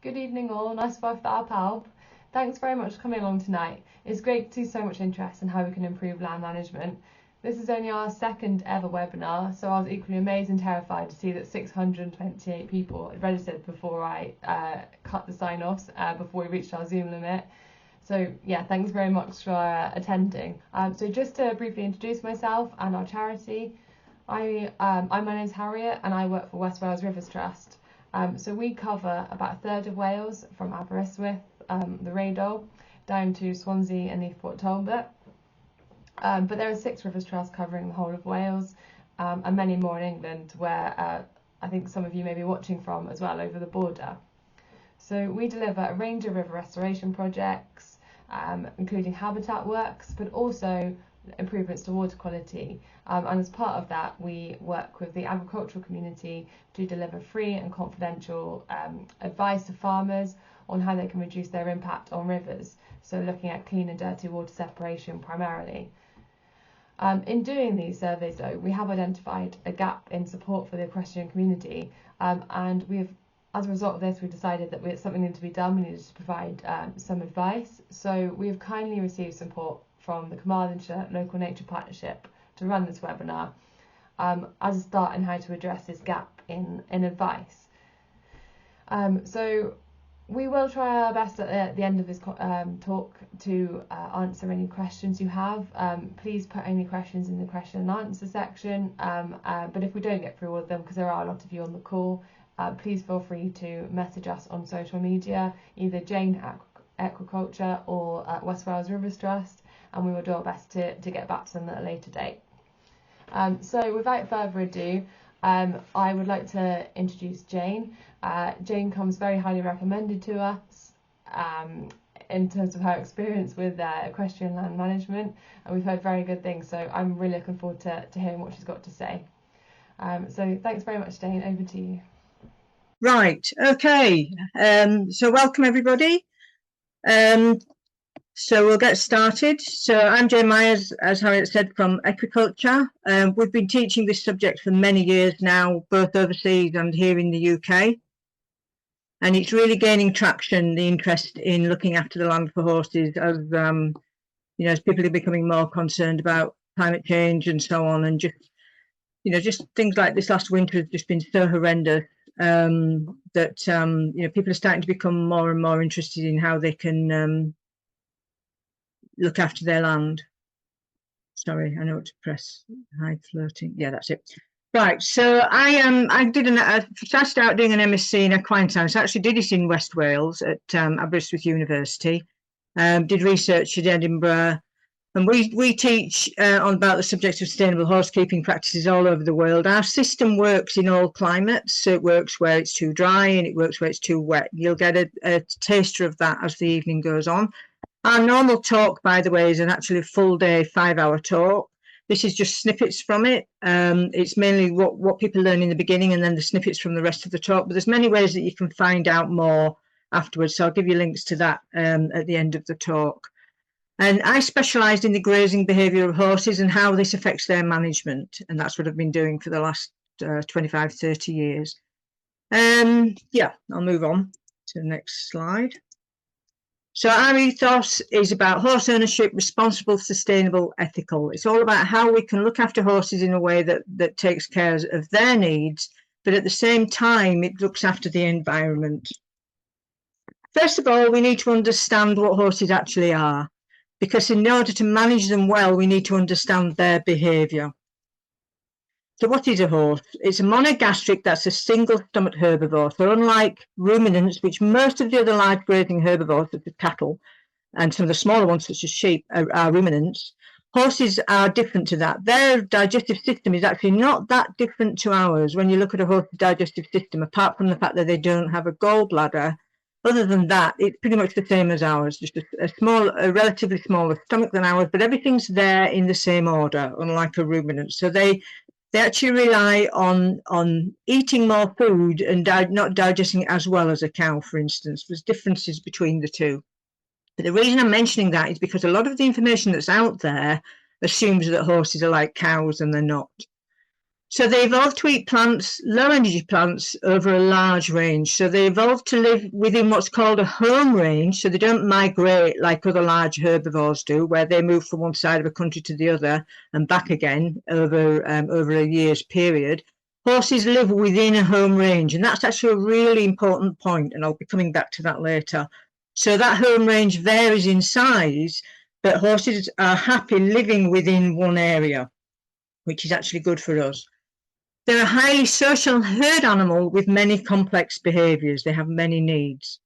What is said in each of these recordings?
Good evening all, nice to have our help. Thanks very much for coming along tonight. It's great to see so much interest in how we can improve land management. This is only our second ever webinar, so I was equally amazed and terrified to see that 628 people had registered before I cut the sign-offs, before we reached our Zoom limit. So yeah, thanks very much for attending. So just to briefly introduce myself and our charity, my name is Harriet and I work for West Wales Rivers Trust. So we cover about a third of Wales, from Aberystwyth, the Rheidol, down to Swansea and Newport Talbot. But there are 6 rivers trusts covering the whole of Wales, and many more in England, where I think some of you may be watching from as well, over the border. So we deliver a range of river restoration projects, including habitat works, but also improvements to water quality, and as part of that we work with the agricultural community to deliver free and confidential advice to farmers on how they can reduce their impact on rivers, so looking at clean and dirty water separation primarily. In doing these surveys though, we have identified a gap in support for the equestrian community, and as a result of this, we decided that something needed to be done. We needed to provide some advice, so we have kindly received support from the Carmarthenshire Local Nature Partnership to run this webinar as a start in how to address this gap in advice. So we will try our best at the end of this talk to answer any questions you have. Please put any questions in the question and answer section, but if we don't get through all of them, because there are a lot of you on the call, please feel free to message us on social media, either Jane Aquaculture or West Wales Rivers Trust, and we will do our best to get back to them at a later date. So without further ado, I would like to introduce Jane. Jane comes very highly recommended to us in terms of her experience with equestrian land management, and we've heard very good things, so I'm really looking forward to hearing what she's got to say. So thanks very much, Jane, over to you. Right, okay, so welcome everybody. So we'll get started. So I'm Jane Myers, as Harriet said, from Aquaculture. We've been teaching this subject for many years now, both overseas and here in the UK. And it's really gaining traction, the interest in looking after the land for horses, as you know, as people are becoming more concerned about climate change and so on, and just things like this last winter has just been so horrendous that you know, people are starting to become more and more interested in how they can look after their land. Sorry, I know what to press. Hide floating. Yeah, that's it. Right. So I started out doing an MSc in equine science. I actually did it in West Wales at Aberystwyth University. Did research at Edinburgh, and we teach on about the subject of sustainable horsekeeping practices all over the world. Our system works in all climates. So it works where it's too dry and it works where it's too wet. You'll get a taster of that as the evening goes on. Our normal talk, by the way, is an actually full day 5-hour talk. This is just snippets from it. It's mainly what people learn in the beginning and then the snippets from the rest of the talk. But there's many ways that you can find out more afterwards. So I'll give you links to that at the end of the talk. And I specialised in the grazing behaviour of horses and how this affects their management. And that's what I've been doing for the last 25, 30 years. Yeah, I'll move on to the next slide. So our ethos is about horse ownership, responsible, sustainable, ethical. It's all about how we can look after horses in a way that takes care of their needs, but at the same time, it looks after the environment. First of all, we need to understand what horses actually are, because in order to manage them well, we need to understand their behaviour. So what is a horse? It's a monogastric, that's a single-stomached herbivore. So unlike ruminants, which most of the other large grazing herbivores, such as cattle, and some of the smaller ones, such as sheep, are ruminants, horses are different to that. Their digestive system is actually not that different to ours. When you look at a horse's digestive system, apart from the fact that they don't have a gallbladder, other than that, it's pretty much the same as ours, just a relatively smaller stomach than ours, but everything's there in the same order, unlike a ruminant. So they actually rely on eating more food and not digesting it as well as a cow, for instance. There's differences between the two. But the reason I'm mentioning that is because a lot of the information that's out there assumes that horses are like cows, and they're not. So they evolved to eat plants, low energy plants, over a large range. So they evolved to live within what's called a home range. So they don't migrate like other large herbivores do, where they move from one side of a country to the other and back again over a year's period. Horses live within a home range, and that's actually a really important point, and I'll be coming back to that later. So that home range varies in size, but horses are happy living within one area, which is actually good for us. They're a highly social herd animal with many complex behaviours. They have many needs.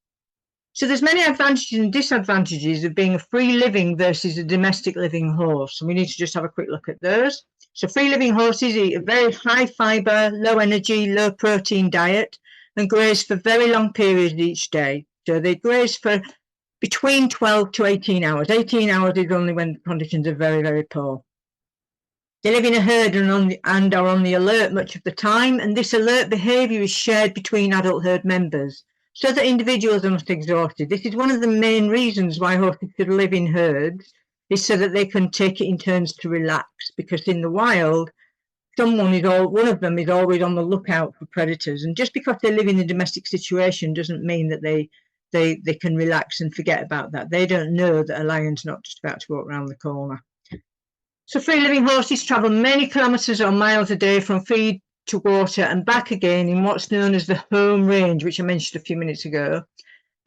So there's many advantages and disadvantages of being a free living versus a domestic living horse. And we need to just have a quick look at those. So free living horses eat a very high fibre, low energy, low protein diet and graze for very long periods each day. So they graze for between 12 to 18 hours. 18 hours is only when the conditions are very, very poor. They live in a herd and are on the alert much of the time, and this alert behaviour is shared between adult herd members, so that individuals are not exhausted. This is one of the main reasons why horses should live in herds, is so that they can take it in turns to relax, because in the wild, one of them is always on the lookout for predators, and just because they live in a domestic situation doesn't mean that they can relax and forget about that. They don't know that a lion's not just about to walk around the corner. So free-living horses travel many kilometres or miles a day from feed to water and back again in what's known as the home range, which I mentioned a few minutes ago.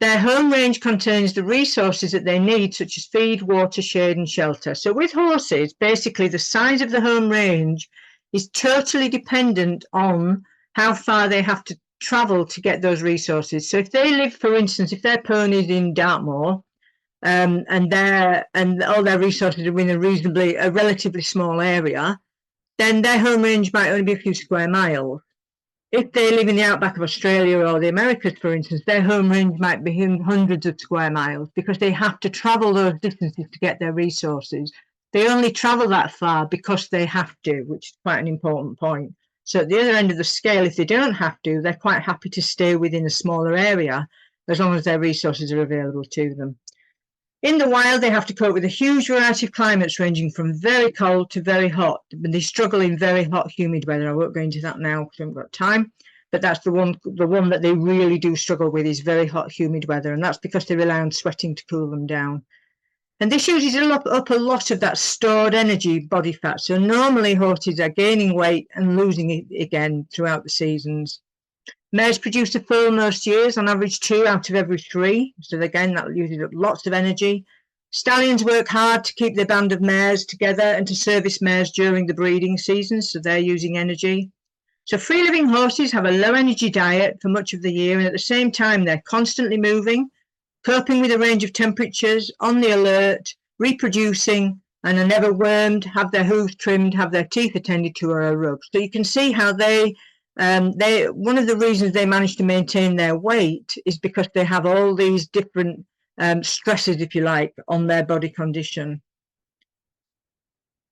Their home range contains the resources that they need, such as feed, water, shade and shelter. So with horses, basically the size of the home range is totally dependent on how far they have to travel to get those resources. So if they live, for instance, if their pony's in Dartmoor, and all their resources are in a relatively small area, then their home range might only be a few square miles. If they live in the outback of Australia or the Americas, for instance, their home range might be hundreds of square miles, because they have to travel those distances to get their resources. They only travel that far because they have to, which is quite an important point. So at the other end of the scale, if they don't have to, they're quite happy to stay within a smaller area as long as their resources are available to them. In the wild, they have to cope with a huge variety of climates ranging from very cold to very hot. But they struggle in very hot, humid weather. I won't go into that now because I haven't got time. But that's the one that they really do struggle with, is very hot, humid weather. And that's because they rely on sweating to cool them down. And this uses up a lot of that stored energy, body fat. So normally horses are gaining weight and losing it again throughout the seasons. Mares produce a foal most years, on average 2 out of every 3. So again, that uses up lots of energy. Stallions work hard to keep their band of mares together and to service mares during the breeding season, so they're using energy. So free-living horses have a low-energy diet for much of the year, and at the same time, they're constantly moving, coping with a range of temperatures, on the alert, reproducing, and are never wormed, have their hooves trimmed, have their teeth attended to, or are rubbed. So you can see how one of the reasons they manage to maintain their weight is because they have all these different stresses, if you like, on their body condition.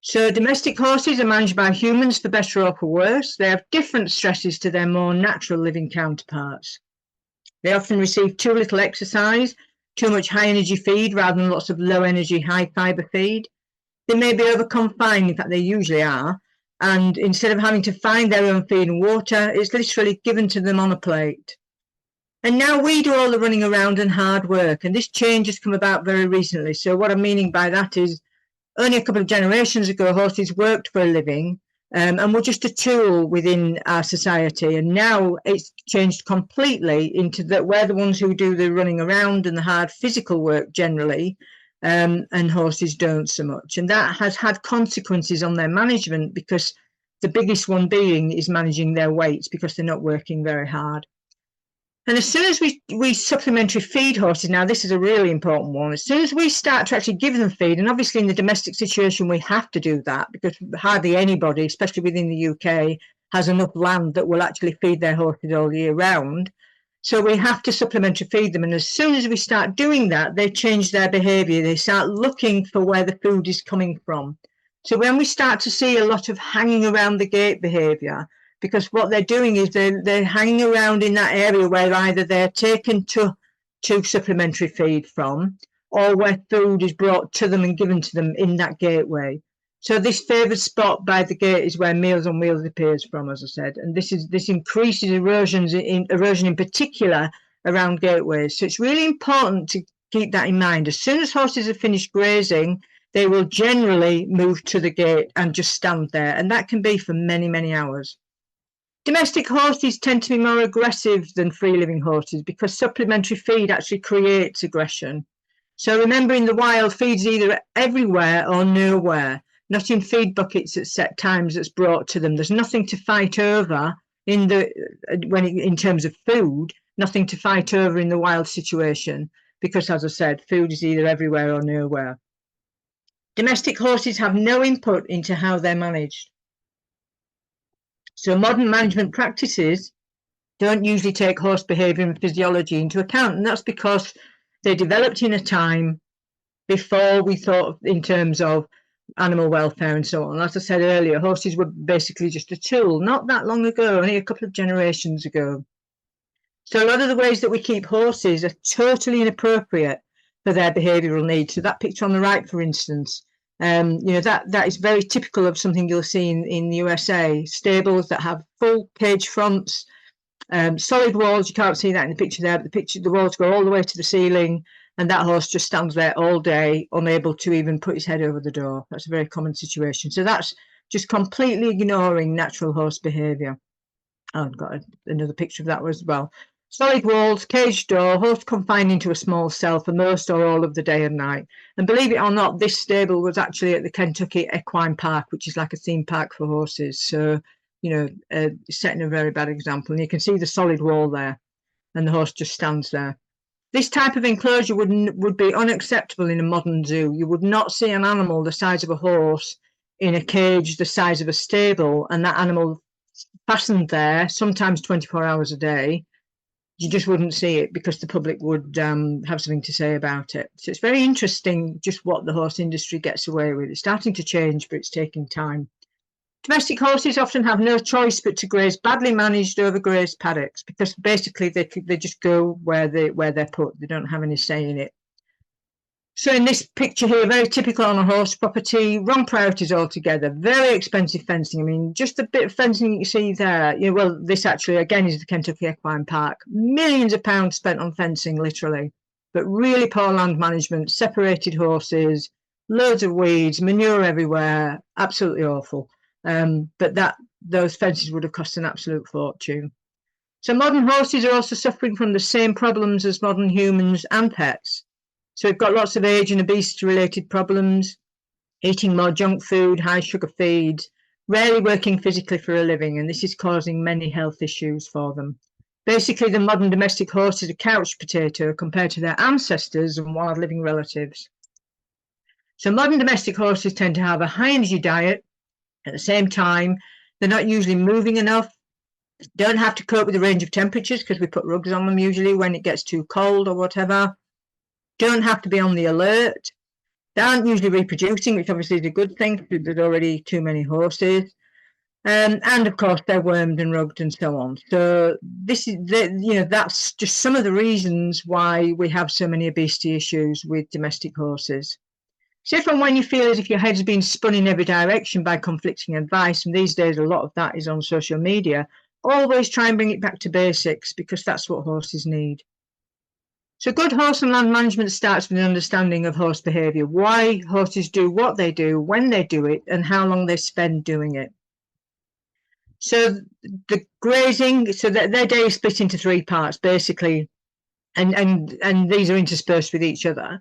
So domestic horses are managed by humans for better or for worse. They have different stresses to their more natural living counterparts. They often receive too little exercise, too much high energy feed rather than lots of low energy, high fibre feed. They may be over-confined, in fact they usually are, and instead of having to find their own feed and water, it's literally given to them on a plate. And now we do all the running around and hard work, and this change has come about very recently. So what I'm meaning by that is, only a couple of generations ago, horses worked for a living and were just a tool within our society. And now it's changed completely into that we're the ones who do the running around and the hard physical work generally, and horses don't so much. And that has had consequences on their management, because the biggest one being is managing their weights, because they're not working very hard. And as soon as we supplementary feed horses, now this is a really important one, as soon as we start to actually give them feed, and obviously in the domestic situation we have to do that, because hardly anybody, especially within the UK, has enough land that will actually feed their horses all year round. So we have to supplementary feed them, and as soon as we start doing that, they change their behaviour. They start looking for where the food is coming from. So when we start to see a lot of hanging around the gate behaviour, because what they're doing is they're hanging around in that area where either they're taken to supplementary feed from, or where food is brought to them and given to them in that gateway. So this favoured spot by the gate is where Meals on Wheels appears from, as I said, and this increases erosion in particular around gateways. So it's really important to keep that in mind. As soon as horses have finished grazing, they will generally move to the gate and just stand there, and that can be for many, many hours. Domestic horses tend to be more aggressive than free-living horses because supplementary feed actually creates aggression. So remember, in the wild, feed's either everywhere or nowhere, not in feed buckets at set times that's brought to them. There's nothing to fight over in terms of food, nothing to fight over in the wild situation, because, as I said, food is either everywhere or nowhere. Domestic horses have no input into how they're managed. So modern management practices don't usually take horse behaviour and physiology into account, and that's because they developed in a time before we thought in terms of animal welfare and so on. As I said earlier, horses were basically just a tool, not that long ago, only a couple of generations ago. So a lot of the ways that we keep horses are totally inappropriate for their behavioural needs. So that picture on the right, for instance, that is very typical of something you'll see in the USA. Stables that have full cage fronts, solid walls. You can't see that in the picture there, but the walls go all the way to the ceiling, and that horse just stands there all day, unable to even put his head over the door. That's a very common situation. So that's just completely ignoring natural horse behaviour. Oh, I've got another picture of that as well. Solid walls, caged door, horse confined into a small cell for most or all of the day and night. And believe it or not, this stable was actually at the Kentucky Equine Park, which is like a theme park for horses. So, setting a very bad example. And you can see the solid wall there, and the horse just stands there. This type of enclosure would be unacceptable in a modern zoo. You would not see an animal the size of a horse in a cage the size of a stable, and that animal fastened there, sometimes 24 hours a day. You just wouldn't see it because the public would have something to say about it. So it's very interesting just what the horse industry gets away with. It's starting to change, but it's taking time. Domestic horses often have no choice but to graze badly managed, overgrazed paddocks because basically they just go where they're put. They don't have any say in it. So in this picture here, very typical on a horse property, wrong priorities altogether, very expensive fencing. I mean, just the bit of fencing you see there, this actually, again, is the Kentucky Equine Park. Millions of pounds spent on fencing, literally, but really poor land management, separated horses, loads of weeds, manure everywhere, absolutely awful. But those fences would have cost an absolute fortune. So modern horses are also suffering from the same problems as modern humans and pets. So we've got lots of age and obesity-related problems, eating more junk food, high sugar feeds, rarely working physically for a living, and this is causing many health issues for them. Basically, the modern domestic horse is a couch potato compared to their ancestors and wild living relatives. So modern domestic horses tend to have a high-energy diet. At the same time, they're not usually moving enough, don't have to cope with a range of temperatures because we put rugs on them usually when it gets too cold or whatever. Don't have to be on the alert. They aren't usually reproducing, which obviously is a good thing because there's already too many horses. And of course, they're wormed and rugged and so on. So that's just some of the reasons why we have so many obesity issues with domestic horses. So if and when you feel as if your head's been spun in every direction by conflicting advice, and these days a lot of that is on social media, always try and bring it back to basics because that's what horses need. So good horse and land management starts with an understanding of horse behaviour, why horses do what they do, when they do it, and how long they spend doing it. So the grazing, so their day is split into 3 parts basically, and these are interspersed with each other.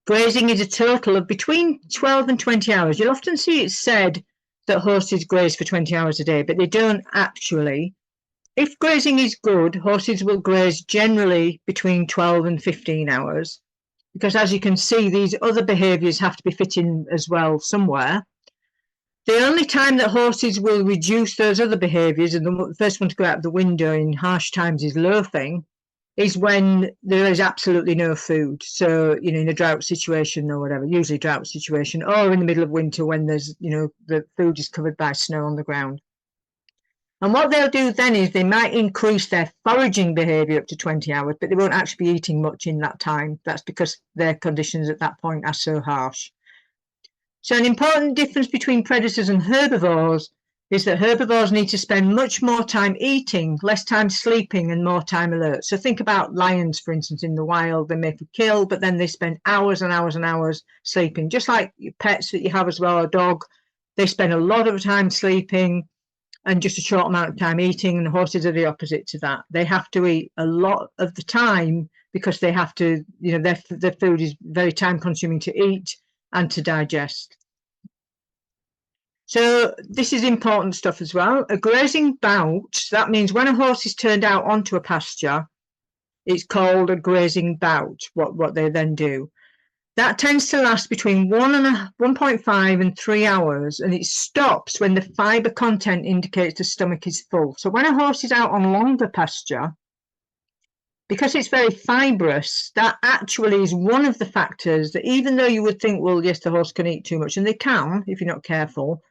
Grazing is a total of between 12 and 20 hours. You'll often see it said that horses graze for 20 hours a day, but they don't actually. If grazing is good, horses will graze generally between 12 and 15 hours, because as you can see, these other behaviours have to be fit in as well somewhere. The only time that horses will reduce those other behaviours, and the first one to go out of the window in harsh times is loafing, is when there is absolutely no food. So, in a drought situation or whatever, usually drought situation, or in the middle of winter when there's, the food is covered by snow on the ground. And what they'll do then is they might increase their foraging behaviour up to 20 hours, but they won't actually be eating much in that time. That's because their conditions at that point are so harsh. So an important difference between predators and herbivores is that herbivores need to spend much more time eating, less time sleeping, and more time alert. So think about lions, for instance, in the wild. They make a kill, but then they spend hours and hours and hours sleeping. Just like your pets that you have as well, a dog, they spend a lot of time sleeping and just a short amount of time eating, and the horses are the opposite to that. They have to eat a lot of the time because they have to, their food is very time consuming to eat and to digest. So this is important stuff as well. A grazing bout, that means when a horse is turned out onto a pasture, it's called a grazing bout, what they then do. That tends to last between 1.5 and 3 hours, and it stops when the fibre content indicates the stomach is full. So when a horse is out on longer pasture, because it's very fibrous, that actually is one of the factors that, even though you would think, well, yes, the horse can eat too much, and they can if you're not careful,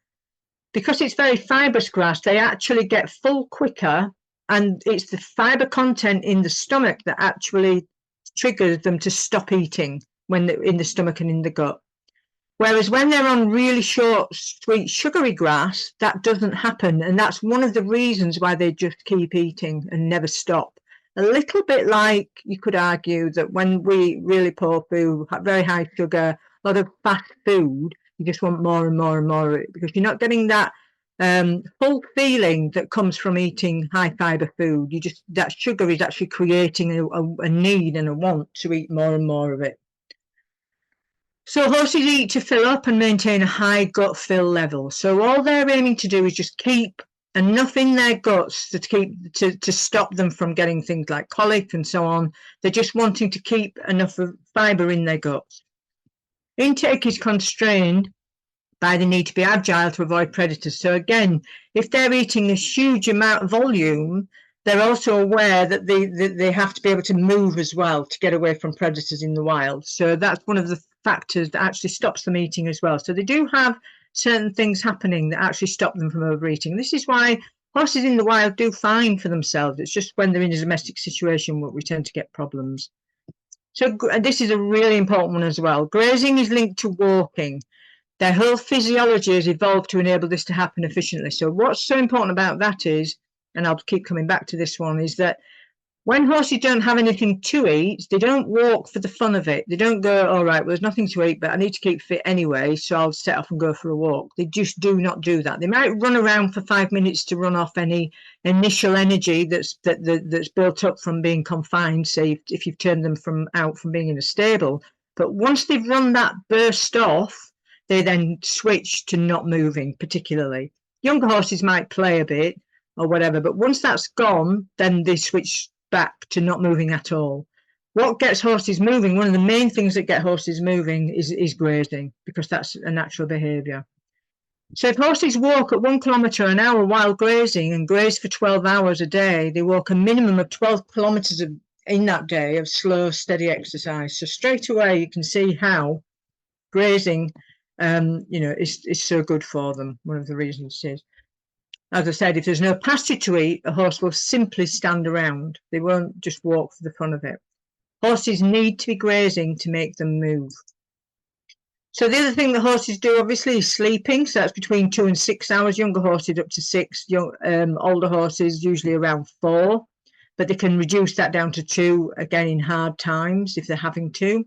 because it's very fibrous grass, they actually get full quicker, and it's the fibre content in the stomach that actually triggers them to stop eating when they're in the stomach and in the gut. Whereas when they're on really short, sweet, sugary grass, that doesn't happen, and that's one of the reasons why they just keep eating and never stop. A little bit like you could argue that when we eat really poor food, very high sugar, a lot of fast food, you just want more and more and more of it because you're not getting that full feeling that comes from eating high fibre food. That sugar is actually creating a need and a want to eat more and more of it. So horses eat to fill up and maintain a high gut fill level. So all they're aiming to do is just keep enough in their guts to stop them from getting things like colic and so on. They're just wanting to keep enough of fibre in their guts. Intake is constrained by the need to be agile to avoid predators. So again, if they're eating a huge amount of volume, they're also aware that they have to be able to move as well to get away from predators in the wild. So that's one of the factors that actually stops them eating as well. So they do have certain things happening that actually stop them from overeating. This is why horses in the wild do fine for themselves. It's just when they're in a domestic situation where we tend to get problems. So this is a really important one as well. Grazing is linked to walking. Their whole physiology has evolved to enable this to happen efficiently. So what's so important about that is, and I'll keep coming back to this one, is that when horses don't have anything to eat, they don't walk for the fun of it. They don't go, all right, well, there's nothing to eat, but I need to keep fit anyway, so I'll set off and go for a walk. They just do not do that. They might run around for 5 minutes to run off any initial energy that's built up from being confined, say if you've turned them out from being in a stable. But once they've run that burst off, they then switch to not moving particularly. Younger horses might play a bit or whatever, but once that's gone, then they switch back to not moving at all. What gets horses moving, one of the main things that get horses moving is grazing, because that's a natural behaviour. So if horses walk at 1 kilometre an hour while grazing and graze for 12 hours a day, they walk a minimum of 12 kilometres in that day of slow, steady exercise. So straight away you can see how grazing is so good for them. One of the reasons is, as I said, if there's no pasture to eat, a horse will simply stand around. They won't just walk for the fun of it. Horses need to be grazing to make them move. So the other thing that horses do, obviously, is sleeping. So that's between 2 and 6 hours. Younger horses up to 6. Older horses usually around 4. But they can reduce that down to 2, again, in hard times if they're having to.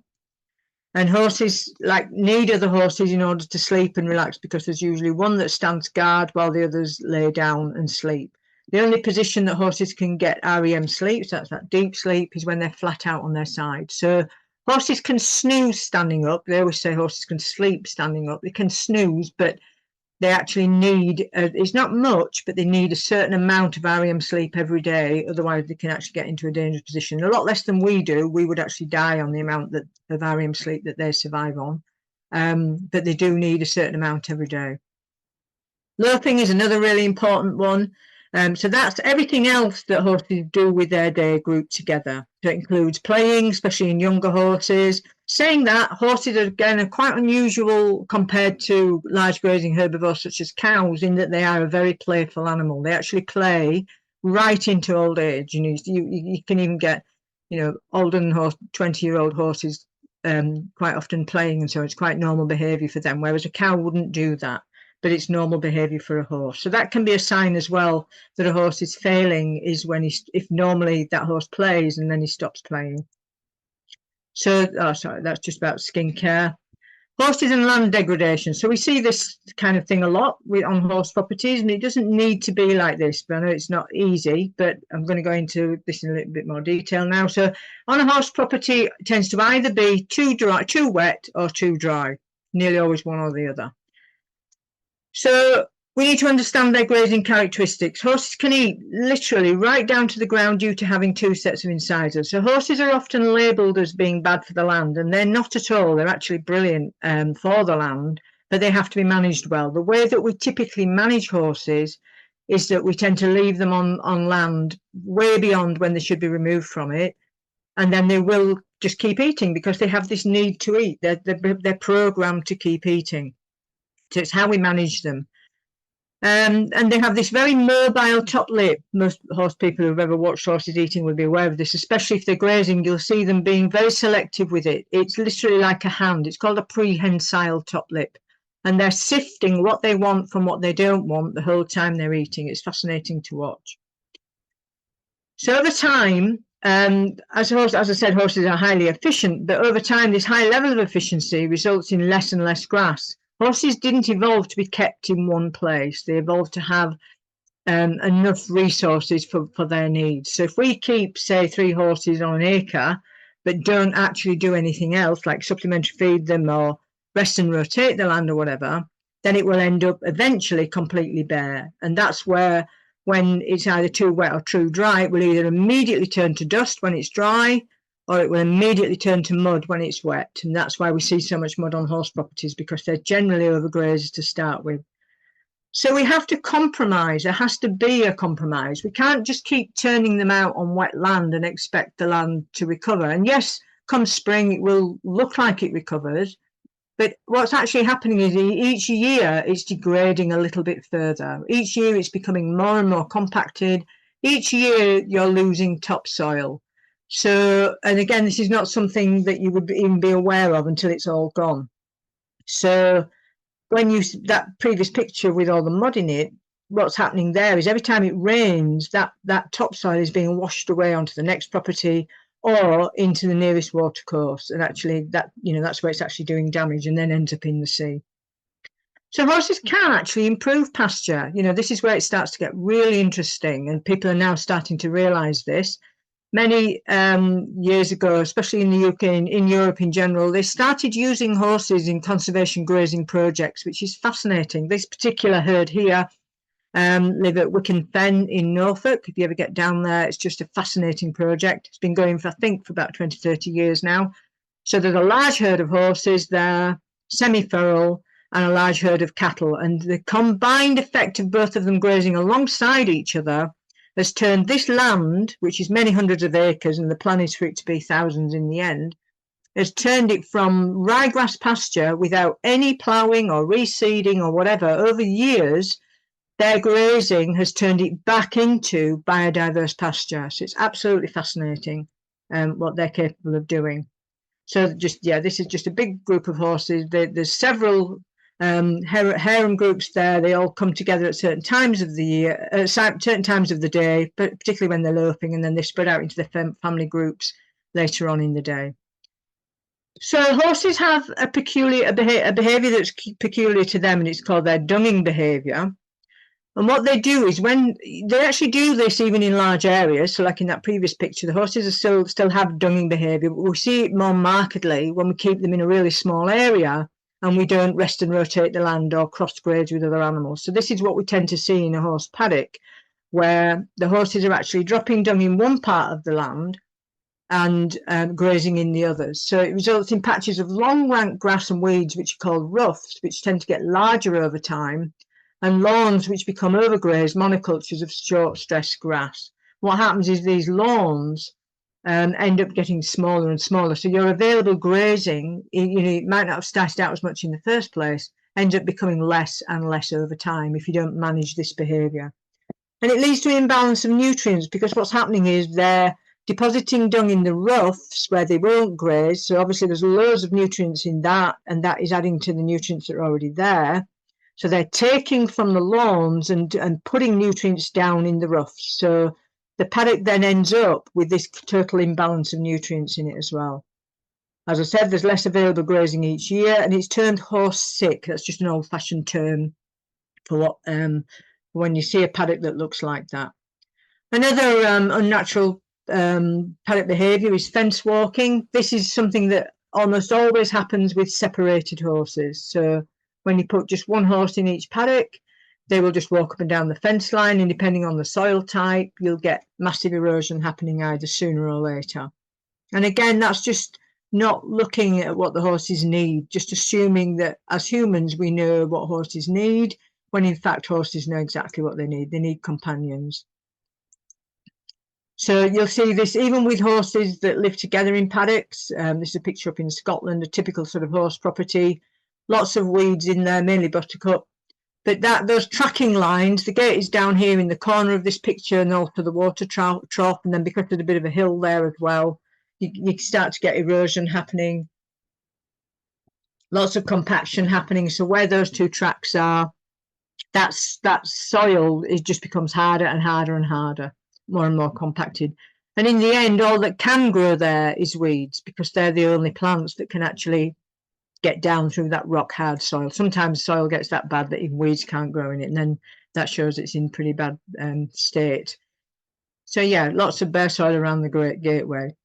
And horses need other horses in order to sleep and relax, because there's usually one that stands guard while the others lay down and sleep. The only position that horses can get REM sleep, so that's that deep sleep, is when they're flat out on their side. So horses can snooze standing up. They always say horses can sleep standing up. They can snooze, but they actually need, it's not much, but they need a certain amount of REM sleep every day. Otherwise, they can actually get into a dangerous position. A lot less than we do. We would actually die on the amount of REM sleep that they survive on. But they do need a certain amount every day. Loafing is another really important one. So that's everything else that horses do with their day grouped together. So it includes playing, especially in younger horses. Saying that, horses are quite unusual compared to large grazing herbivores such as cows, in that they are a very playful animal. They actually play right into old age. You can even get, older than 20-year-old horses quite often playing, and so it's quite normal behaviour for them, whereas a cow wouldn't do that, but it's normal behaviour for a horse. So that can be a sign as well that a horse is failing, is when if normally that horse plays and then he stops playing. So, oh, sorry, that's just about skincare. Horses and land degradation. So we see this kind of thing a lot on horse properties, and it doesn't need to be like this, but I know it's not easy, but I'm going to go into this in a little bit more detail now. So on a horse property, it tends to either be too dry, too wet, or too dry, nearly always one or the other. So we need to understand their grazing characteristics. Horses can eat literally right down to the ground due to having two sets of incisors. So horses are often labelled as being bad for the land, and they're not at all. They're actually brilliant for the land, but they have to be managed well. The way that we typically manage horses is that we tend to leave them on land way beyond when they should be removed from it, and then they will just keep eating because they have this need to eat. They're programmed to keep eating. So it's how we manage them. And they have this very mobile top lip. Most horse people who've ever watched horses eating will be aware of this, especially if they're grazing. You'll see them being very selective with it. It's literally like a hand. It's called a prehensile top lip. And they're sifting what they want from what they don't want the whole time they're eating. It's fascinating to watch. So over time, as I said, horses are highly efficient, but over time, this high level of efficiency results in less and less grass. Horses didn't evolve to be kept in one place. They evolved to have enough resources for their needs. So if we keep, say, 3 horses on an acre, but don't actually do anything else, like supplementary feed them or rest and rotate the land or whatever, then it will end up eventually completely bare. And that's where, when it's either too wet or too dry, it will either immediately turn to dust when it's dry, or it will immediately turn to mud when it's wet. And that's why we see so much mud on horse properties, because they're generally overgrazed to start with. So we have to compromise. There has to be a compromise. We can't just keep turning them out on wet land and expect the land to recover. And yes, come spring, it will look like it recovers. But what's actually happening is each year it's degrading a little bit further. Each year it's becoming more and more compacted. Each year you're losing topsoil. So, and again, this is not something that you would even be aware of until it's all gone. So when that previous picture with all the mud in it, what's happening there is every time it rains, that topsoil is being washed away onto the next property or into the nearest watercourse. And actually that's where it's actually doing damage and then ends up in the sea. So horses can actually improve pasture. This is where it starts to get really interesting, and people are now starting to realize this. Many years ago, especially in the UK and in Europe in general, they started using horses in conservation grazing projects, which is fascinating. This particular herd here live at Wicken Fen in Norfolk. If you ever get down there, it's just a fascinating project. It's been going for, I think, for about 20, 30 years now. So there's a large herd of horses there, semi-feral, and a large herd of cattle. And the combined effect of both of them grazing alongside each other has turned this land, which is many hundreds of acres, and the plan is for it to be thousands in the end, has turned it from ryegrass pasture without any ploughing or reseeding or whatever. Over years, their grazing has turned it back into biodiverse pasture. So it's absolutely fascinating what they're capable of doing. So this is just a big group of horses. There's several harem groups there. They all come together at certain times of the year, certain times of the day, but particularly when they're loping, and then they spread out into the family groups later on in the day. So horses have a behaviour that's peculiar to them, and it's called their dunging behaviour. And what they do is, when they actually do this even in large areas, so like in that previous picture, the horses are still have dunging behaviour, but we see it more markedly when we keep them in a really small area and we don't rest and rotate the land or cross graze with other animals. So this is what we tend to see in a horse paddock, where the horses are actually dropping dung in one part of the land and grazing in the others. So it results in patches of long rank grass and weeds, which are called roughs, which tend to get larger over time, and lawns which become overgrazed monocultures of short stress grass. What happens is these lawns end up getting smaller and smaller. So your available grazing, it might not have started out as much in the first place, ends up becoming less and less over time if you don't manage this behaviour. And it leads to an imbalance of nutrients, because what's happening is they're depositing dung in the roughs where they won't graze. So obviously there's loads of nutrients in that, and that is adding to the nutrients that are already there. So they're taking from the lawns and putting nutrients down in the roughs. So the paddock then ends up with this total imbalance of nutrients in it as well. As I said, there's less available grazing each year, and it's turned horse sick. That's just an old-fashioned term for what when you see a paddock that looks like that. Another unnatural paddock behaviour is fence walking. This is something that almost always happens with separated horses. So when you put just one horse in each paddock, they will just walk up and down the fence line, and depending on the soil type, you'll get massive erosion happening either sooner or later. And again, that's just not looking at what the horses need, just assuming that as humans we know what horses need, when in fact horses know exactly what they need. They need companions. So you'll see this even with horses that live together in paddocks. This is a picture up in Scotland, a typical sort of horse property. Lots of weeds in there, mainly buttercup. But those tracking lines, the gate is down here in the corner of this picture, and also the water trough, and then because there's a bit of a hill there as well, you start to get erosion happening. Lots of compaction happening. So where those two tracks are, that soil, it just becomes harder and harder and harder, more and more compacted. And in the end, all that can grow there is weeds, because they're the only plants that can actually get down through that rock hard soil. Sometimes soil gets that bad that even weeds can't grow in it, and then that shows it's in pretty bad state. So yeah, lots of bare soil around the Great Gateway.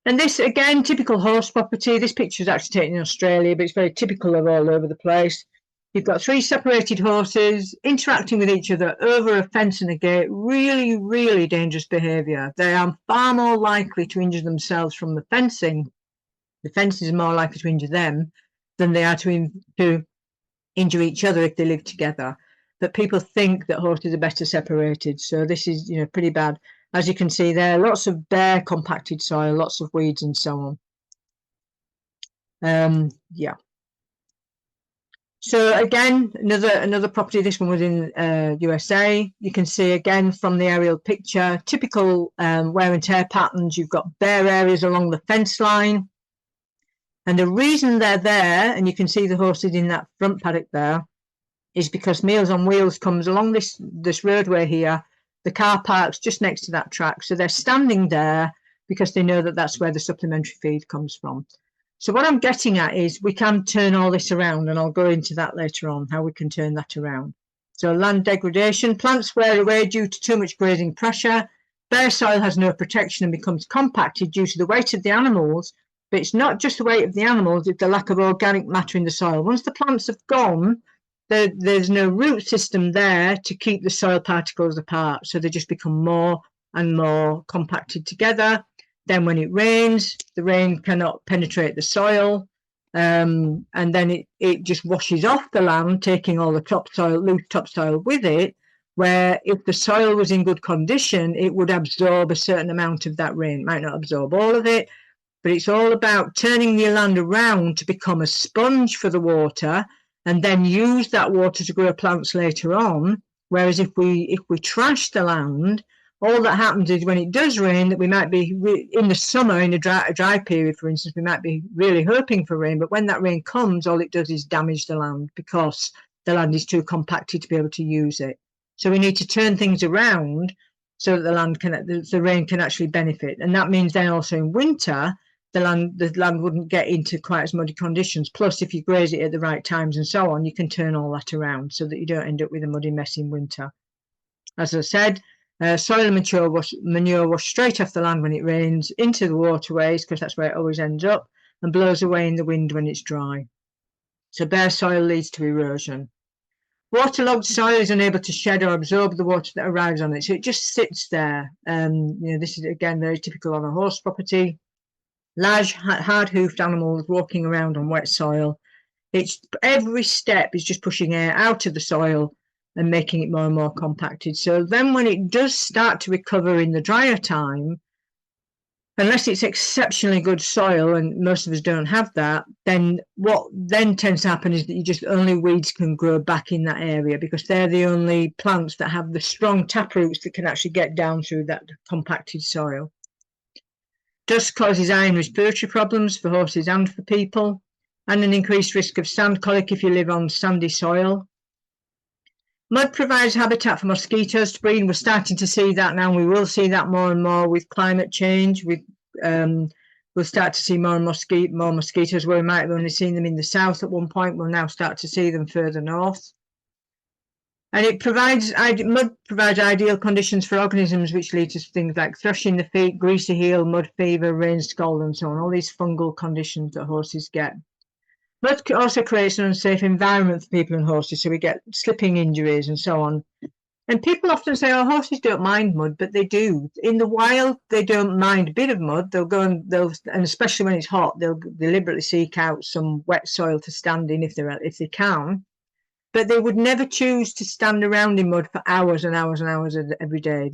And this, again, typical horse property. This picture is actually taken in Australia, but it's very typical of all over the place. You've got three separated horses interacting with each other over a fence and a gate. Really, really dangerous behaviour. They are far more likely to injure themselves from the fencing. The fences are more likely to injure them than they are to injure each other if they live together. But people think that horses are better separated. So this is, pretty bad. As you can see there, lots of bare compacted soil, lots of weeds and so on. Yeah. So again, another property. This one was in USA. You can see again from the aerial picture, typical wear and tear patterns. You've got bare areas along the fence line. And the reason they're there, and you can see the horses in that front paddock there, is because Meals on Wheels comes along this roadway here. The car parks just next to that track. So they're standing there because they know that that's where the supplementary feed comes from. So what I'm getting at is we can turn all this around, and I'll go into that later on, how we can turn that around. So land degradation, plants wear away due to too much grazing pressure. Bare soil has no protection and becomes compacted due to the weight of the animals. But it's not just the weight of the animals, it's the lack of organic matter in the soil. Once the plants have gone, there's no root system there to keep the soil particles apart. So they just become more and more compacted together. Then when it rains, the rain cannot penetrate the soil. And then it just washes off the land, taking all the topsoil, loose topsoil with it, where if the soil was in good condition, it would absorb a certain amount of that rain. It might not absorb all of it, but it's all about turning the land around to become a sponge for the water, and then use that water to grow plants later on. Whereas if we trash the land, all that happens is when it does rain, that we might be in the summer, in a dry period, for instance, we might be really hoping for rain, but when that rain comes, all it does is damage the land because the land is too compacted to be able to use it. So we need to turn things around so that the rain can actually benefit. And that means then also in winter, the land wouldn't get into quite as muddy conditions. Plus, if you graze it at the right times and so on, you can turn all that around so that you don't end up with a muddy mess in winter. As I said, soil and manure wash straight off the land when it rains into the waterways, because that's where it always ends up, and blows away in the wind when it's dry. So bare soil leads to erosion. Waterlogged soil is unable to shed or absorb the water that arrives on it, so it just sits there. This is again very typical on a horse property. Large, hard-hoofed animals walking around on wet soil. Every step is just pushing air out of the soil and making it more and more compacted. So then when it does start to recover in the drier time, unless it's exceptionally good soil, and most of us don't have that, then what then tends to happen is that only weeds can grow back in that area, because they're the only plants that have the strong taproots that can actually get down through that compacted soil. Dust causes eye and respiratory problems for horses and for people, and an increased risk of sand colic if you live on sandy soil. Mud provides habitat for mosquitoes to breed. We're starting to see that now. We will see that more and more with climate change. We'll start to see more mosquitoes where we might have only seen them in the south at one point. We'll now start to see them further north. And mud provides ideal conditions for organisms, which lead to things like thrush in the feet, greasy heel, mud fever, rain scald, and so on. All these fungal conditions that horses get. Mud also creates an unsafe environment for people and horses, so we get slipping injuries and so on. And people often say, oh, horses don't mind mud, but they do. In the wild, they don't mind a bit of mud. They'll go and especially when it's hot, they'll deliberately seek out some wet soil to stand in if they can. But they would never choose to stand around in mud for hours and hours and hours every day.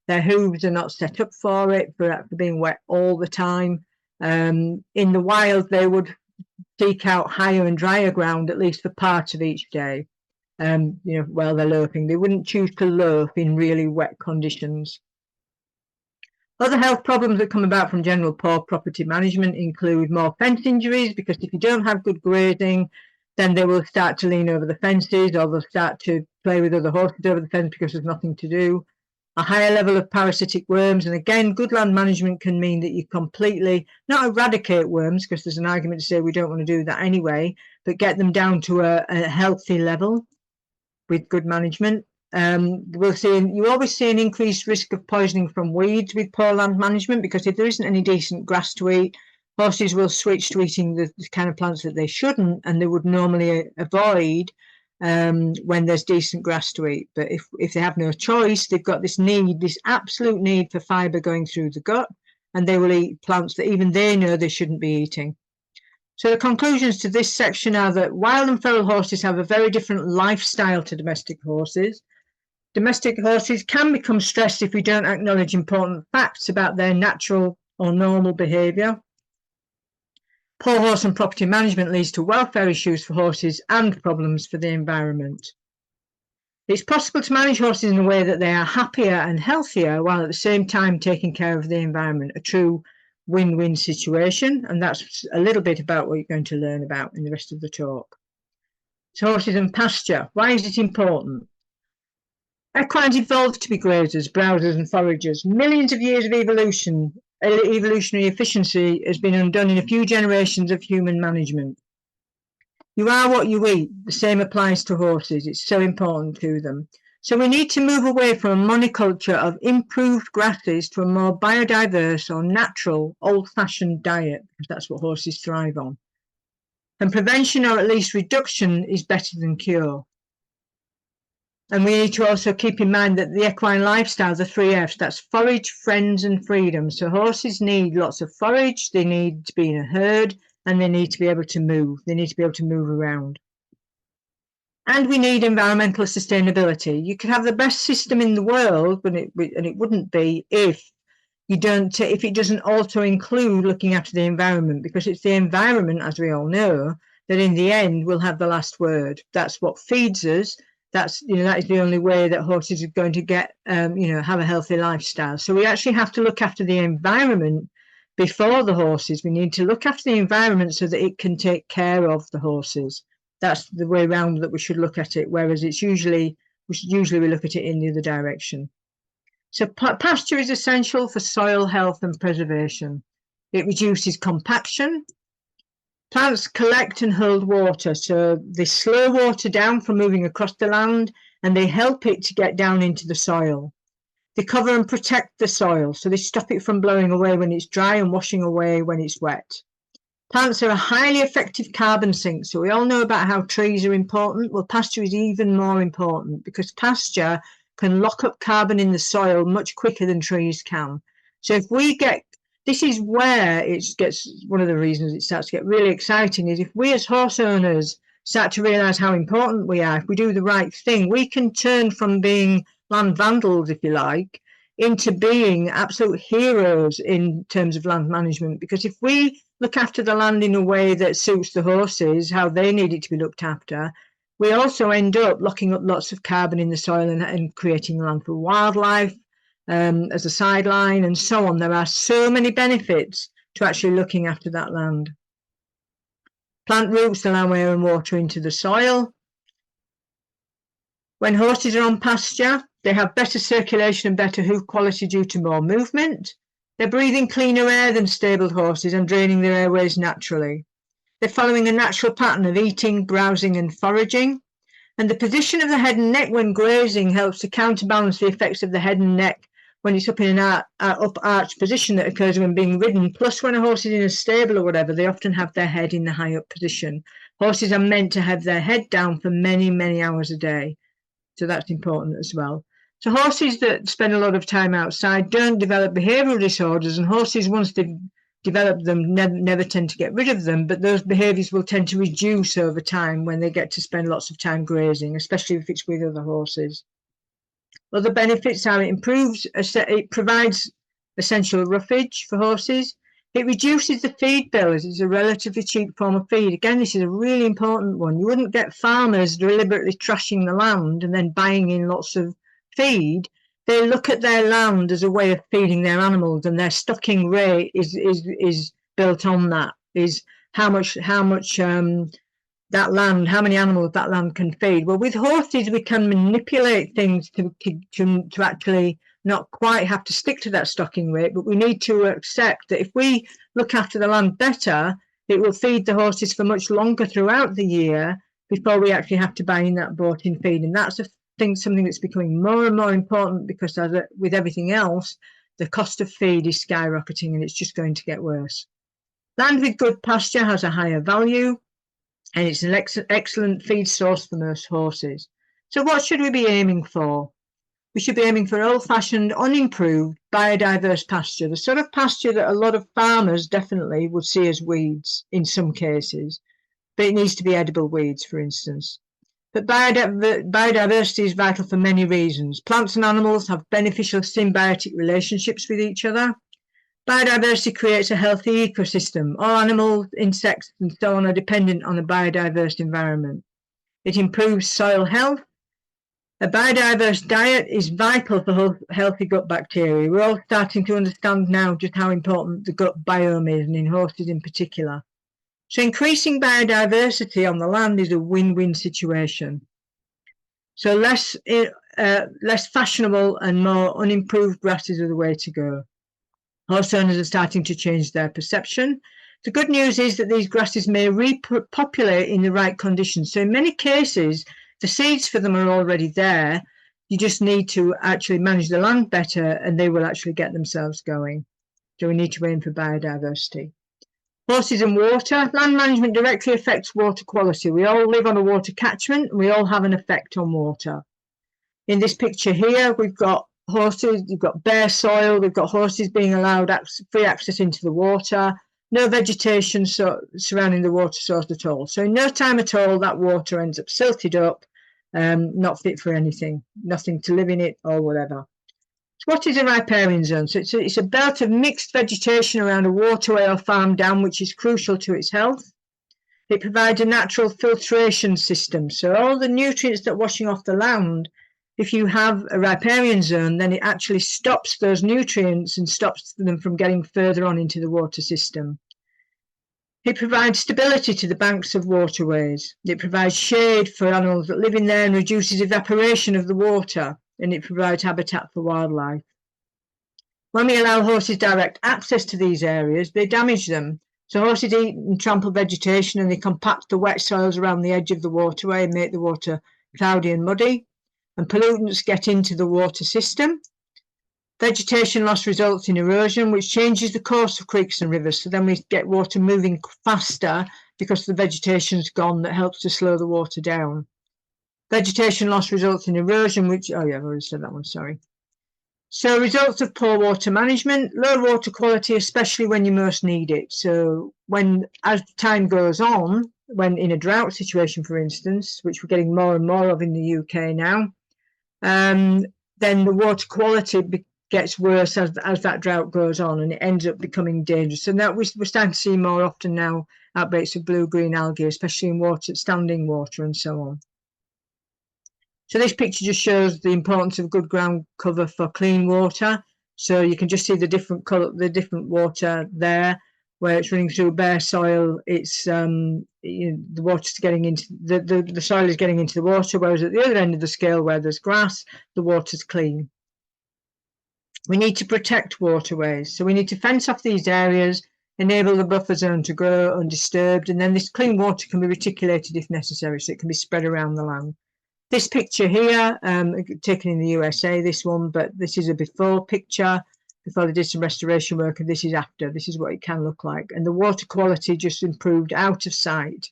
Their hooves are not set up for it, for being wet all the time. In the wild, they would seek out higher and drier ground, at least for part of each day. While they're loafing, they wouldn't choose to loaf in really wet conditions. Other health problems that come about from general poor property management include more fence injuries, because if you don't have good grazing, then they will start to lean over the fences, or they'll start to play with other horses over the fence because there's nothing to do. A higher level of parasitic worms, and again, good land management can mean that you completely, not eradicate worms, because there's an argument to say we don't want to do that anyway, but get them down to a healthy level with good management. You always see an increased risk of poisoning from weeds with poor land management, because if there isn't any decent grass to eat, horses will switch to eating the kind of plants that they shouldn't and they would normally avoid when there's decent grass to eat. But if they have no choice, they've got this absolute need for fibre going through the gut, and they will eat plants that even they know they shouldn't be eating. So the conclusions to this section are that wild and feral horses have a very different lifestyle to domestic horses. Domestic horses can become stressed if we don't acknowledge important facts about their natural or normal behaviour. Poor horse and property management leads to welfare issues for horses and problems for the environment. It's possible to manage horses in a way that they are happier and healthier while at the same time taking care of the environment, a true win-win situation, and that's a little bit about what you're going to learn about in the rest of the talk. So horses and pasture, why is it important? Equines evolved to be grazers, browsers and foragers. Millions of years of evolutionary efficiency has been undone in a few generations of human management. You are what you eat. The same applies to horses. It's so important to them. So we need to move away from a monoculture of improved grasses to a more biodiverse or natural old-fashioned diet, because that's what horses thrive on. And prevention, or at least reduction, is better than cure. And we need to also keep in mind that the equine lifestyle, the 3 Fs, that's forage, friends and freedom. So horses need lots of forage, they need to be in a herd, and they need to be able to move. They need to be able to move around. And we need environmental sustainability. You could have the best system in the world, and it wouldn't be if it doesn't also include looking after the environment, because it's the environment, as we all know, that in the end will have the last word. That's what feeds us. That is the only way that horses are going to get, have a healthy lifestyle. So we actually have to look after the environment before the horses. We need to look after the environment so that it can take care of the horses. That's the way around that we should look at it, whereas we look at it in the other direction. So pasture is essential for soil health and preservation. It reduces compaction. Plants collect and hold water, so they slow water down from moving across the land, and they help it to get down into the soil. They cover and protect the soil, so they stop it from blowing away when it's dry and washing away when it's wet. Plants are a highly effective carbon sink, so we all know about how trees are important. Well, pasture is even more important, because pasture can lock up carbon in the soil much quicker than trees can. So this is where it gets, one of the reasons it starts to get really exciting is if we as horse owners start to realise how important we are, if we do the right thing, we can turn from being land vandals, if you like, into being absolute heroes in terms of land management. Because if we look after the land in a way that suits the horses, how they need it to be looked after, we also end up locking up lots of carbon in the soil and creating land for wildlife, as a sideline and so on. There are so many benefits to actually looking after that land. Plant roots allow air and water into the soil. When horses are on pasture, they have better circulation and better hoof quality due to more movement. They're breathing cleaner air than stabled horses and draining their airways naturally. They're following a natural pattern of eating, browsing and foraging. And the position of the head and neck when grazing helps to counterbalance the effects of the head and neck when it's up in an up arched position that occurs when being ridden. Plus, when a horse is in a stable or whatever, they often have their head in the high up position. Horses are meant to have their head down for many, many hours a day. So that's important as well. So horses that spend a lot of time outside don't develop behavioural disorders, and horses, once they've developed them, never tend to get rid of them, but those behaviours will tend to reduce over time when they get to spend lots of time grazing, especially if it's with other horses. Other benefits are it provides essential roughage for horses. It reduces the feed bill as it's a relatively cheap form of feed. Again, this is a really important one. You wouldn't get farmers deliberately trashing the land and then buying in lots of feed. They look at their land as a way of feeding their animals, and their stocking rate is built on that, is how much that land, how many animals that land can feed. Well, with horses, we can manipulate things to actually not quite have to stick to that stocking rate, but we need to accept that if we look after the land better, it will feed the horses for much longer throughout the year before we actually have to buy in that bought-in feed. And that's something that's becoming more and more important, because with everything else, the cost of feed is skyrocketing and it's just going to get worse. Land with good pasture has a higher value, and it's an excellent feed source for most horses. So what should we be aiming for? We should be aiming for old-fashioned, unimproved, biodiverse pasture, the sort of pasture that a lot of farmers definitely would see as weeds in some cases, but it needs to be edible weeds, for instance. But biodiversity is vital for many reasons. Plants and animals have beneficial symbiotic relationships with each other. Biodiversity creates a healthy ecosystem. All animals, insects, and so on are dependent on a biodiverse environment. It improves soil health. A biodiverse diet is vital for healthy gut bacteria. We're all starting to understand now just how important the gut biome is, and in horses in particular. So increasing biodiversity on the land is a win-win situation. So less fashionable and more unimproved grasses are the way to go. Horse owners are starting to change their perception. The good news is that these grasses may repopulate in the right conditions. So in many cases, the seeds for them are already there. You just need to actually manage the land better, and they will actually get themselves going. So we need to aim for biodiversity. Horses and water. Land management directly affects water quality. We all live on a water catchment, and we all have an effect on water. In this picture here, we've got horses, you've got bare soil, we've got horses being allowed free access into the water, no vegetation surrounding the water source at all. So in no time at all, that water ends up silted up, not fit for anything, nothing to live in it or whatever. So what is a riparian zone? So it's a belt of mixed vegetation around a waterway or farm dam, which is crucial to its health. It provides a natural filtration system. So all the nutrients that are washing off the land, if you have a riparian zone, then it actually stops those nutrients and stops them from getting further on into the water system. It provides stability to the banks of waterways. It provides shade for animals that live in there and reduces evaporation of the water, and it provides habitat for wildlife. When we allow horses direct access to these areas, they damage them. So horses eat and trample vegetation, and they compact the wet soils around the edge of the waterway and make the water cloudy and muddy, and pollutants get into the water system. Vegetation loss results in erosion, which changes the course of creeks and rivers. So then we get water moving faster because the vegetation's gone that helps to slow the water down. Vegetation loss results in erosion, which, oh yeah, I've already said that one, sorry. So results of poor water management, low water quality, especially when you most need it. So as time goes on, when in a drought situation, for instance, which we're getting more and more of in the UK now, then the water quality gets worse as that drought goes on, and it ends up becoming dangerous. So now we're starting to see more often now outbreaks of blue-green algae, especially in standing water and so on. So this picture just shows the importance of good ground cover for clean water. So you can just see the different colour, the different water there, where it's running through bare soil. It's the water's getting into the soil is getting into the water, whereas at the other end of the scale, where there's grass, the water's clean. We need to protect waterways, so we need to fence off these areas, enable the buffer zone to grow undisturbed, and then this clean water can be reticulated if necessary, so it can be spread around the land. This picture here, taken in the USA, this one, but this is a before picture, before they did some restoration work, and this is after. This is what it can look like. And the water quality just improved out of sight.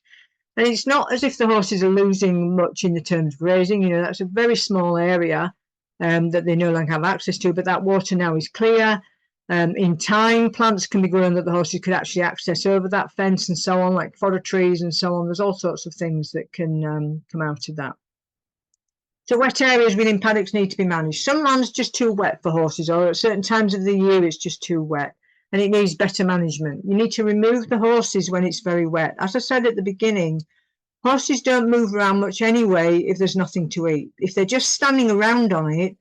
And it's not as if the horses are losing much in the terms of grazing. You know, that's a very small area that they no longer have access to, but that water now is clear. In time, plants can be grown that the horses could actually access over that fence and so on, like fodder trees and so on. There's all sorts of things that can come out of that. So wet areas within paddocks need to be managed. Some land's just too wet for horses, or at certain times of the year it's just too wet and it needs better management. You need to remove the horses when it's very wet. As I said at the beginning, horses don't move around much anyway if there's nothing to eat. If they're just standing around on it,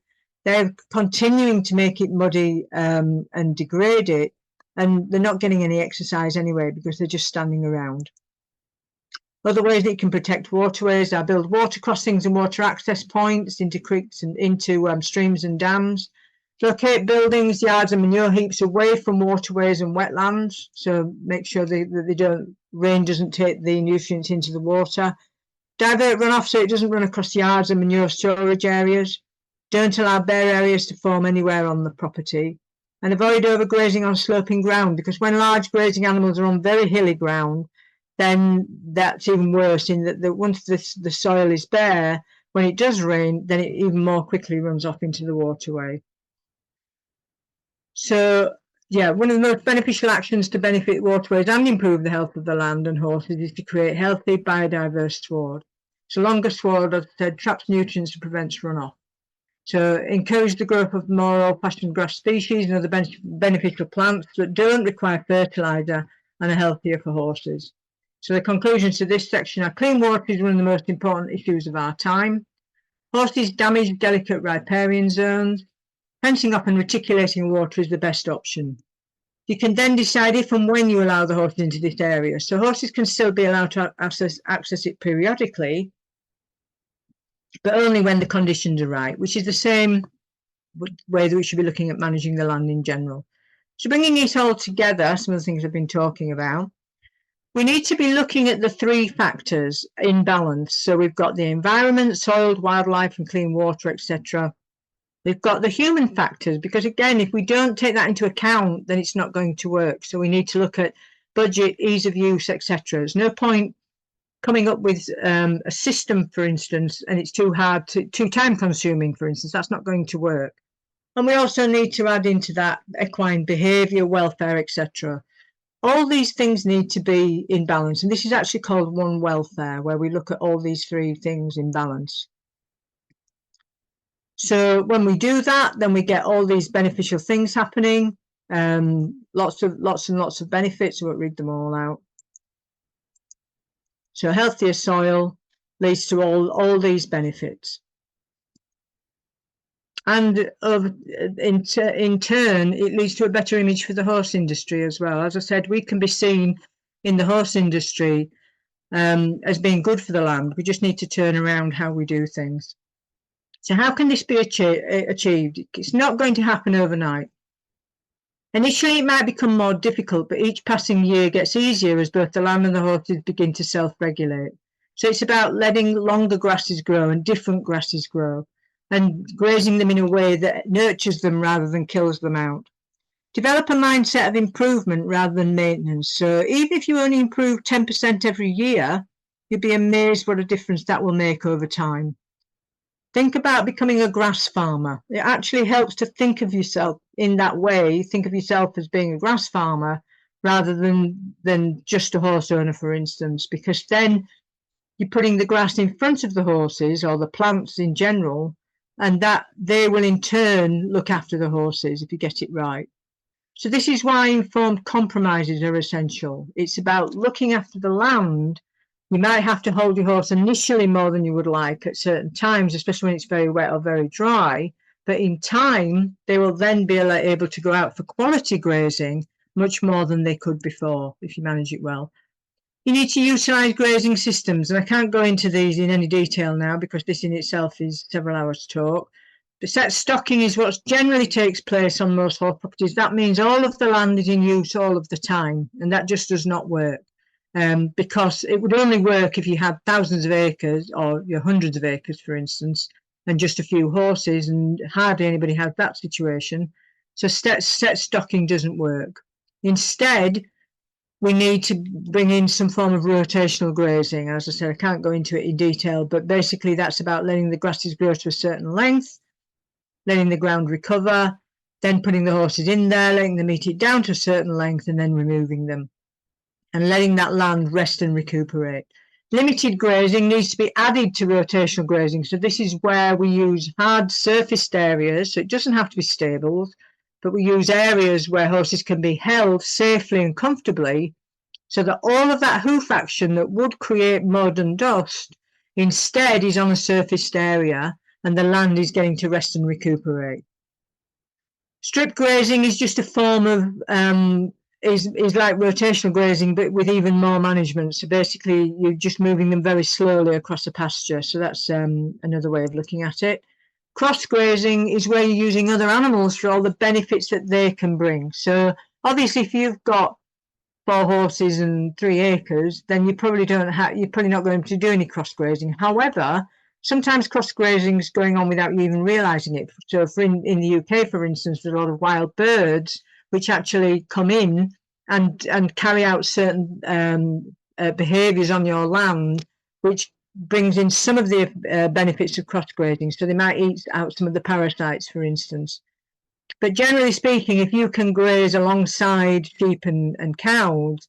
they're continuing to make it muddy and degrade it, and they're not getting any exercise anyway because they're just standing around. Other ways that you can protect waterways are build water crossings and water access points into creeks and into streams and dams. Locate buildings, yards and manure heaps away from waterways and wetlands. So make sure that rain doesn't take the nutrients into the water. Divert runoff so it doesn't run across yards and manure storage areas. Don't allow bare areas to form anywhere on the property. And avoid overgrazing on sloping ground, because when large grazing animals are on very hilly ground, then that's even worse in that once the soil is bare, when it does rain, then it even more quickly runs off into the waterway. So, yeah, one of the most beneficial actions to benefit waterways and improve the health of the land and horses is to create healthy, biodiverse sward. So longer sward, as I said, traps nutrients and prevents runoff. So encourage the growth of more old-fashioned grass species and other beneficial plants that don't require fertiliser and are healthier for horses. So the conclusions to this section are: clean water is one of the most important issues of our time. Horses damage delicate riparian zones. Fencing up and reticulating water is the best option. You can then decide if and when you allow the horses into this area. So horses can still be allowed to access it periodically, but only when the conditions are right, which is the same way that we should be looking at managing the land in general. So bringing it all together, some of the things I've been talking about, we need to be looking at the three factors in balance. So we've got the environment, soil, wildlife and clean water, etc. We've got the human factors, because again, if we don't take that into account, then it's not going to work. So we need to look at budget, ease of use, etc. There's no point coming up with a system, for instance, and it's too hard, too time consuming, for instance. That's not going to work. And we also need to add into that equine behaviour, welfare, etc. All these things need to be in balance, and this is actually called one welfare, where we look at all these three things in balance. So when we do that, then we get all these beneficial things happening, lots and lots of benefits. I won't read them all out. So healthier soil leads to all these benefits. And in turn, it leads to a better image for the horse industry as well. As I said, we can be seen in the horse industry as being good for the land. We just need to turn around how we do things. So how can this be achieved? It's not going to happen overnight. Initially, it might become more difficult, but each passing year gets easier as both the land and the horses begin to self-regulate. So it's about letting longer grasses grow and different grasses grow, and grazing them in a way that nurtures them rather than kills them out. Develop a mindset of improvement rather than maintenance. So even if you only improve 10% every year, you'll be amazed what a difference that will make over time. Think about becoming a grass farmer. It actually helps to think of yourself in that way. Think of yourself as being a grass farmer rather than just a horse owner, for instance, because then you're putting the grass in front of the horses or the plants in general, and that they will in turn look after the horses if you get it right. So this is why informed compromises are essential. It's about looking after the land You might have to hold your horse initially more than you would like at certain times, especially when it's very wet or very dry. But in time, they will then be able to go out for quality grazing much more than they could before if you manage it well. You need to utilise grazing systems, and I can't go into these in any detail now because this in itself is several hours talk. But set stocking is what generally takes place on most horse properties. That means all of the land is in use all of the time, and that just does not work. Because it would only work if you had thousands of acres or hundreds of acres, for instance, and just a few horses, and hardly anybody has that situation. So set stocking doesn't work. Instead, we need to bring in some form of rotational grazing. As I said, I can't go into it in detail, but basically that's about letting the grasses grow to a certain length, letting the ground recover, then putting the horses in there, letting them eat it down to a certain length, and then removing them, and letting that land rest and recuperate. Limited grazing needs to be added to rotational grazing. So this is where we use hard surfaced areas. So it doesn't have to be stables, but we use areas where horses can be held safely and comfortably, so that all of that hoof action that would create mud and dust instead is on a surfaced area, and the land is getting to rest and recuperate. Strip grazing is just a form of is like rotational grazing, but with even more management. So basically, you're just moving them very slowly across a pasture. So that's another way of looking at it. Cross grazing is where you're using other animals for all the benefits that they can bring. So obviously, if you've got 4 horses and 3 acres, then you probably you're probably not going to do any cross grazing. However, sometimes cross grazing is going on without you even realizing it. So in the UK, for instance, there's a lot of wild birds which actually come in and carry out certain behaviours on your land, which brings in some of the benefits of cross grazing. So they might eat out some of the parasites, for instance. But generally speaking, if you can graze alongside sheep and cows,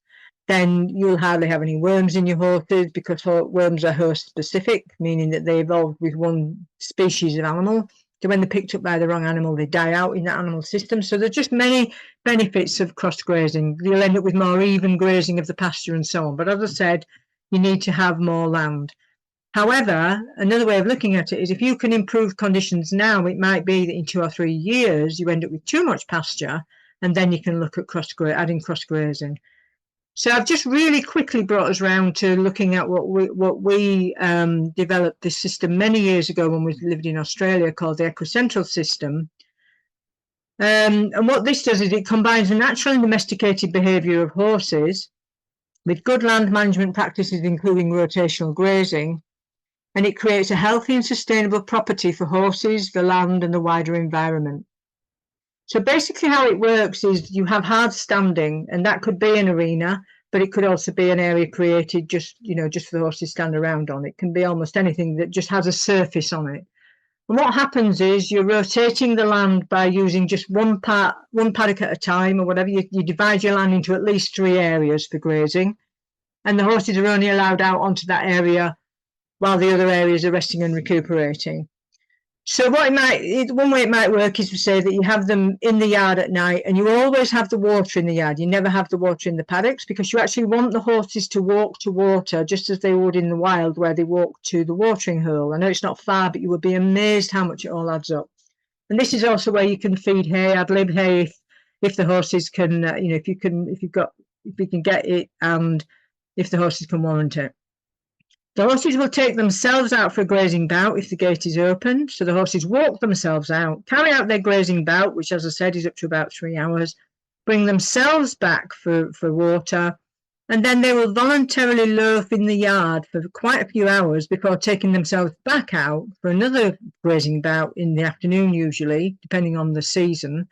then you'll hardly have any worms in your horses, because worms are host specific, meaning that they evolved with one species of animal. So when they're picked up by the wrong animal, they die out in that animal system. So there's just many benefits of cross grazing. You'll end up with more even grazing of the pasture and so on. But as I said, you need to have more land. However, another way of looking at it is if you can improve conditions now, it might be that in 2 or 3 years you end up with too much pasture, and then you can look at adding cross grazing. So I've just really quickly brought us round to looking at what we developed this system many years ago when we lived in Australia, called the Equicentral system. And what this does is it combines the natural and domesticated behaviour of horses with good land management practices, including rotational grazing, and it creates a healthy and sustainable property for horses, the land, and the wider environment. So basically how it works is you have hard standing, and that could be an arena, but it could also be an area created just for the horses to stand around on. It can be almost anything that just has a surface on it. And what happens is you're rotating the land by using just one paddock at a time, or whatever. You divide your land into at least 3 areas for grazing, and the horses are only allowed out onto that area while the other areas are resting and recuperating. So one way it might work is to say that you have them in the yard at night, and you always have the water in the yard. You never have the water in the paddocks, because you actually want the horses to walk to water just as they would in the wild, where they walk to the watering hole. I know it's not far, but you would be amazed how much it all adds up. And this is also where you can feed hay, ad lib hay, if the horses can, if you can get it, and if the horses can warrant it. The horses will take themselves out for a grazing bout if the gate is open. So the horses walk themselves out, carry out their grazing bout, which, as I said, is up to about 3 hours, bring themselves back for water, and then they will voluntarily loaf in the yard for quite a few hours before taking themselves back out for another grazing bout in the afternoon, usually, depending on the season.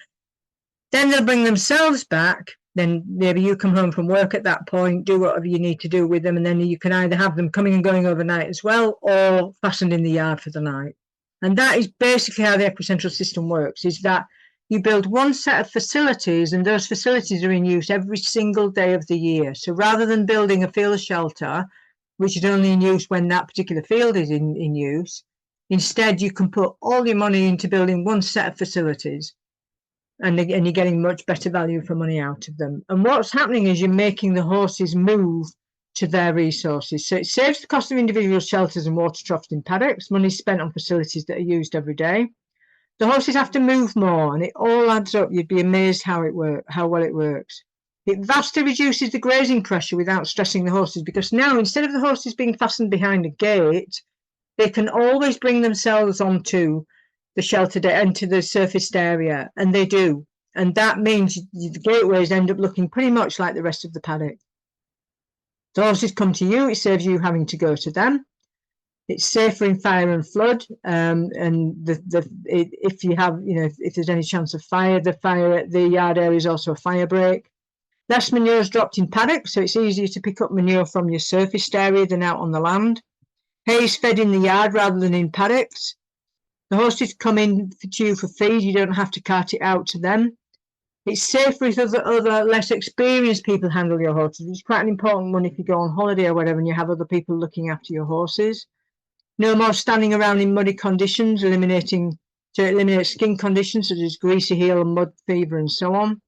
Then they'll bring themselves back. Then maybe you come home from work at that point, do whatever you need to do with them, and then you can either have them coming and going overnight as well, or fastened in the yard for the night. And that is basically how the Equicentral system works, is that you build one set of facilities, and those facilities are in use every single day of the year. So rather than building a field shelter, which is only in use when that particular field is in use, instead you can put all your money into building one set of facilities. And you're getting much better value for money out of them. And what's happening is you're making the horses move to their resources. So it saves the cost of individual shelters and water troughs in paddocks, money spent on facilities that are used every day. The horses have to move more, and it all adds up. You'd be amazed how well it works. It vastly reduces the grazing pressure without stressing the horses, because now, instead of the horses being fastened behind a gate, they can always bring themselves onto the sheltered into the surfaced area, and they do. And that means the gateways end up looking pretty much like the rest of the paddock. The horses come to you, it saves you having to go to them. It's safer in fire and flood, and if you have, if there's any chance of fire, the yard area is also a fire break. Less manure is dropped in paddocks, so it's easier to pick up manure from your surfaced area than out on the land. Hay is fed in the yard rather than in paddocks. The horses come in to you for feed, you don't have to cart it out to them. It's safer if other less experienced people handle your horses, which is quite an important one if you go on holiday or whatever and you have other people looking after your horses. No more standing around in muddy conditions, to eliminate skin conditions such as greasy heel and mud fever and so on.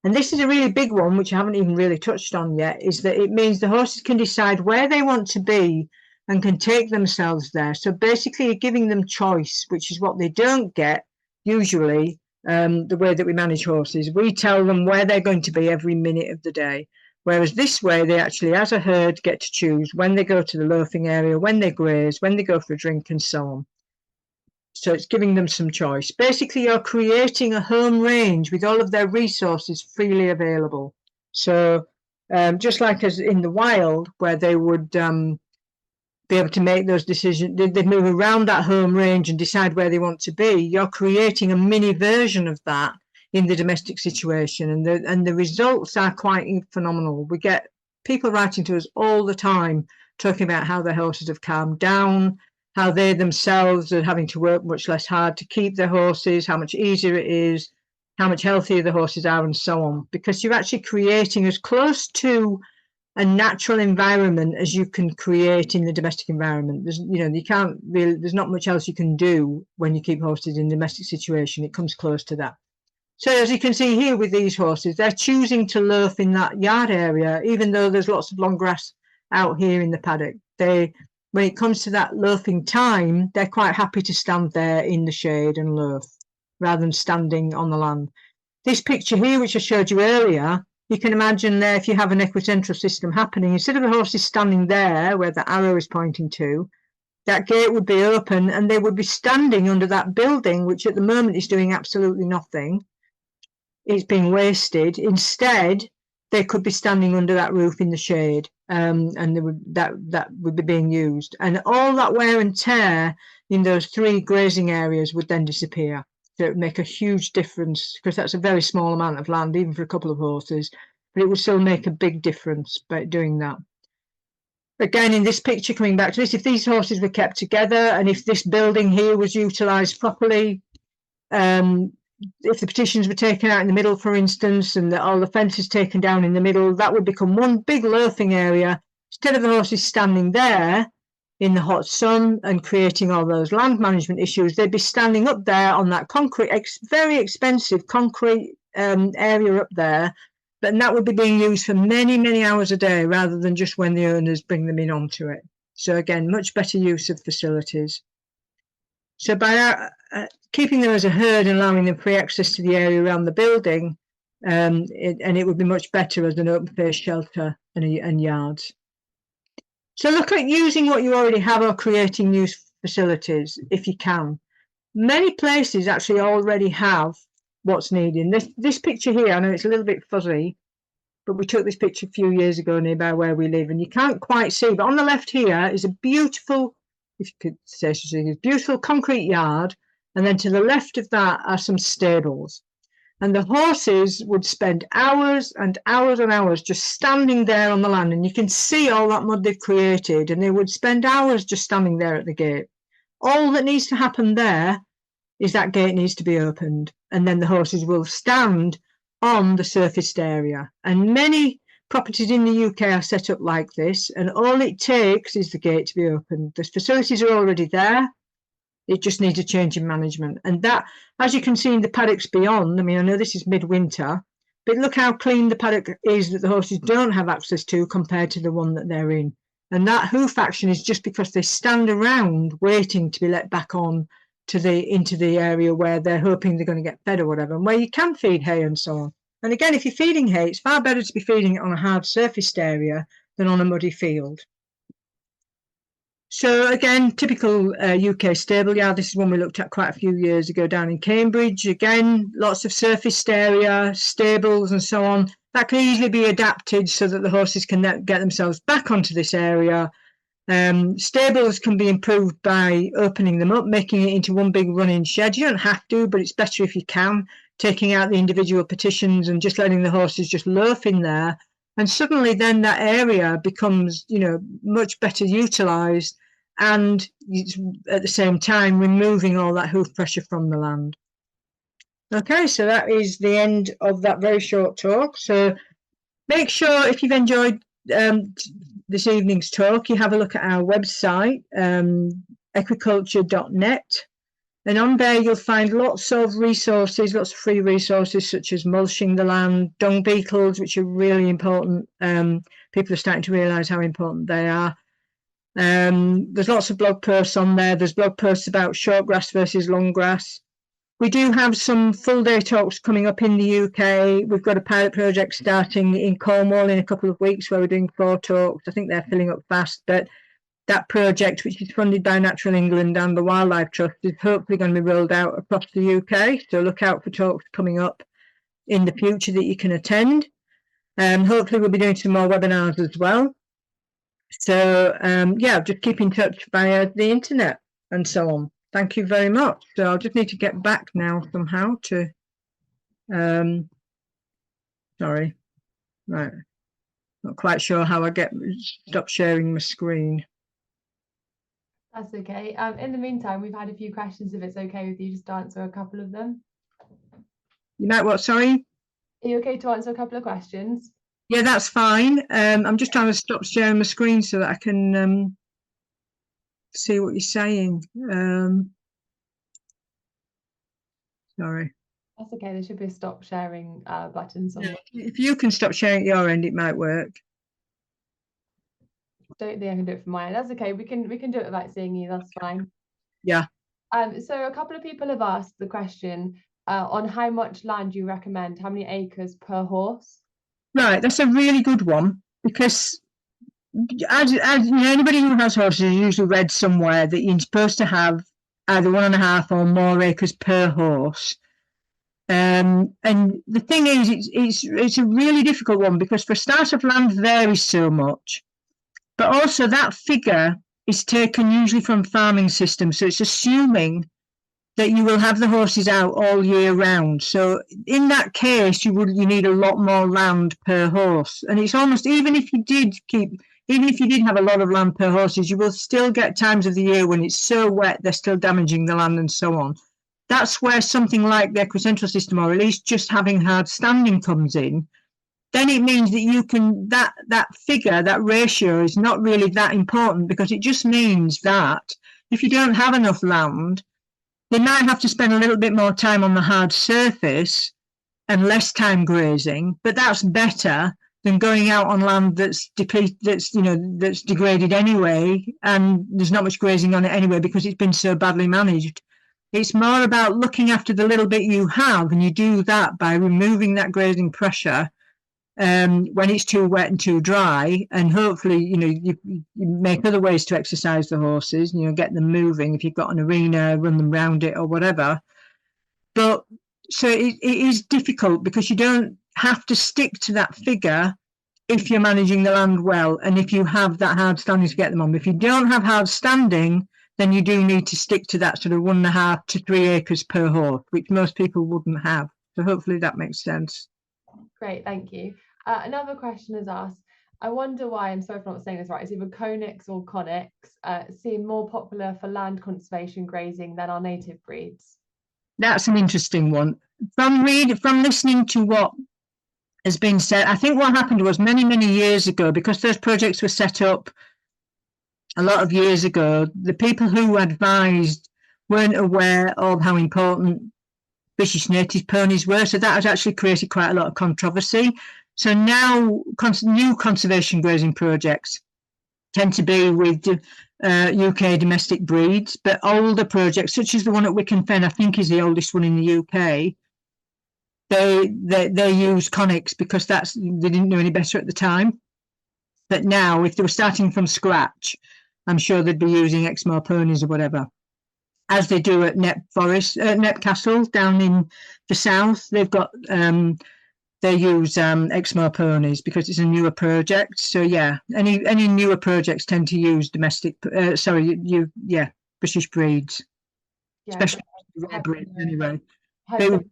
And this is a really big one, which I haven't even really touched on yet, is that it means the horses can decide where they want to be and can take themselves there. So basically you're giving them choice, which is what they don't get usually, the way that we manage horses. We tell them where they're going to be every minute of the day. Whereas this way, they actually, as a herd, get to choose when they go to the loafing area, when they graze, when they go for a drink, and so on. So it's giving them some choice. Basically, you're creating a home range with all of their resources freely available. So just like as in the wild, where they would be able to make those decisions, they move around that home range and decide where they want to be. You're creating a mini version of that in the domestic situation, and the results are quite phenomenal. We get people writing to us all the time talking about how their horses have calmed down, how they themselves are having to work much less hard to keep their horses, how much easier it is, how much healthier the horses are, and so on, because you're actually creating as close to a natural environment as you can create in the domestic environment. There's, you can't really, there's not much else you can do when you keep horses in a domestic situation. It comes close to that. So as you can see here with these horses, they're choosing to loaf in that yard area, even though there's lots of long grass out here in the paddock. When it comes to that loafing time, they're quite happy to stand there in the shade and loaf rather than standing on the land. This picture here, which I showed you earlier, you can imagine there, if you have an equicentral system happening, instead of the horses standing there where the arrow is pointing to, that gate would be open and they would be standing under that building, which at the moment is doing absolutely nothing. It's being wasted. Instead, they could be standing under that roof in the shade, and that would be being used. And all that wear and tear in those 3 grazing areas would then disappear. So it would make a huge difference, because that's a very small amount of land, even for a couple of horses, but it would still make a big difference by doing that. Again, in this picture, coming back to this, if these horses were kept together and if this building here was utilised properly, if the petitions were taken out in the middle, for instance, and all the fences taken down in the middle, that would become one big loafing area. Instead of the horses standing there in the hot sun and creating all those land management issues, they'd be standing up there on that concrete, very expensive concrete area up there, and that would be being used for many, many hours a day rather than just when the owners bring them in onto it. So again, much better use of facilities. So by keeping them as a herd and allowing them free access to the area around the building, it would be much better as an open face shelter and yards. So look at using what you already have or creating new facilities if you can. Many places actually already have what's needed. This picture here, I know it's a little bit fuzzy, but we took this picture a few years ago nearby where we live, and you can't quite see, but on the left here is a beautiful, if you could say such a thing, a beautiful concrete yard, and then to the left of that are some stables. And the horses would spend hours and hours and hours just standing there on the land, and you can see all that mud they've created, and they would spend hours just standing there at the gate. All that needs to happen there is that gate needs to be opened, and then the horses will stand on the surfaced area. And many properties in the UK are set up like this, and all it takes is the gate to be opened. The facilities are already there. It just needs a change in management. And that, as you can see in the paddocks beyond, I mean, I know this is midwinter, but look how clean the paddock is that the horses don't have access to compared to the one that they're in. And that hoof action is just because they stand around waiting to be let back on to into the area where they're hoping they're going to get fed or whatever, and where you can feed hay and so on. And again, if you're feeding hay, it's far better to be feeding it on a hard surfaced area than on a muddy field. So again, typical UK stable yard. This is one we looked at quite a few years ago down in Cambridge. Again, lots of surfaced area, stables and so on. That can easily be adapted so that the horses can get themselves back onto this area. Stables can be improved by opening them up, making it into one big running shed. You don't have to, but it's better if you can, taking out the individual partitions and just letting the horses just loaf in there. And suddenly then that area becomes, you know, much better utilised, and at the same time removing all that hoof pressure from the land. Okay, so that is the end of that very short talk. So make sure if you've enjoyed this evening's talk, you have a look at our website, equiculture.net, and on there you'll find lots of resources, lots of free resources such as mulching the land, dung beetles, which are really important. People are starting to realise how important they are. There's lots of blog posts on there. There's blog posts about short grass versus long grass. We do have some full day talks coming up in the UK. We've got a pilot project starting in Cornwall in a couple of weeks where we're doing 4 talks. I think they're filling up fast, but that project, which is funded by Natural England and the Wildlife Trust, is hopefully going to be rolled out across the UK. So look out for talks coming up in the future that you can attend. Hopefully we'll be doing some more webinars as well. So yeah, just keep in touch via the internet and so on. Thank you very much. So I'll just need to get back now somehow to, sorry, right, not quite sure how I stop sharing my screen. That's okay. In the meantime, we've had a few questions, if it's okay with you, just to answer a couple of them. You might what, sorry? Are you okay to answer a couple of questions? Yeah, that's fine. I'm just trying to stop sharing my screen so that I can see what you're saying. Sorry. That's okay. There should be a stop sharing button somewhere. If you can stop sharing at your end, it might work. Don't think I can do it from my end. That's okay. We can do it without seeing you. That's fine. Yeah. So a couple of people have asked the question on how much land you recommend, how many acres per horse? Right, that's a really good one, because as you know, anybody who has horses usually read somewhere that you're supposed to have either 1.5 or more acres per horse. And the thing is, it's a really difficult one, because for start-off, land varies so much. But also that figure is taken usually from farming systems, so it's assuming that you will have the horses out all year round. So in that case, you need a lot more land per horse. And it's almost, even if you did have a lot of land per horses, you will still get times of the year when it's so wet they're still damaging the land and so on. That's where something like the equicentral system, or at least just having hard standing, comes in. Then it means that you can, that figure, that ratio is not really that important, because it just means that if you don't have enough land, they might have to spend a little bit more time on the hard surface and less time grazing, but that's better than going out on land that's degraded anyway, and there's not much grazing on it anyway because it's been so badly managed. It's more about looking after the little bit you have, and you do that by removing that grazing pressure when it's too wet and too dry, and hopefully you make other ways to exercise the horses, get them moving. If you've got an arena, run them round it or whatever. But so it is difficult, because you don't have to stick to that figure if you're managing the land well, and if you have that hard standing to get them on. If you don't have hard standing, then you do need to stick to that sort of 1.5 to 3 acres per horse, which most people wouldn't have. So hopefully that makes sense. Great, thank you. Another question is asked, I wonder why, I'm sorry if I'm not saying this right, it's either conics or conics seem more popular for land conservation grazing than our native breeds? That's an interesting one. From listening to what has been said, I think what happened was many years ago, because those projects were set up a lot of years ago, the people who advised weren't aware of how important British native ponies were. So that has actually created quite a lot of controversy. So now new conservation grazing projects tend to be with UK domestic breeds, but older projects, such as the one at Wicken Fen, I think is the oldest one in the UK, they use conics because they didn't know any better at the time. But now, if they were starting from scratch, I'm sure they'd be using Exmoor ponies or whatever, as they do at Knepp Castle down in the south. They've got they use Exmoor ponies because it's a newer project. So yeah, any newer projects tend to use domestic, British breeds, Yeah, especially rare breeds anyway. Wales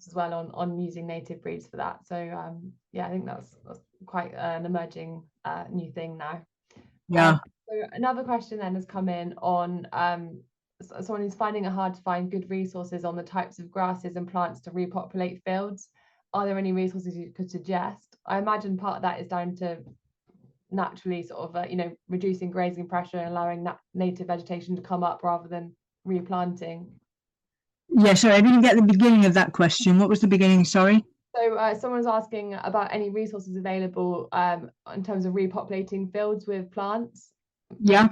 as well on using native breeds for that. So yeah, I think that's quite an emerging new thing now. Yeah. So another question then has come in on someone who's finding it hard to find good resources on the types of grasses and plants to repopulate fields. Are there any resources you could suggest? I imagine part of that is down to naturally sort of reducing grazing pressure and allowing that native vegetation to come up rather than replanting. Yeah, sorry, I didn't get the beginning of that question. What was the beginning? Sorry. So someone's asking about any resources available in terms of repopulating fields with plants. Yeah.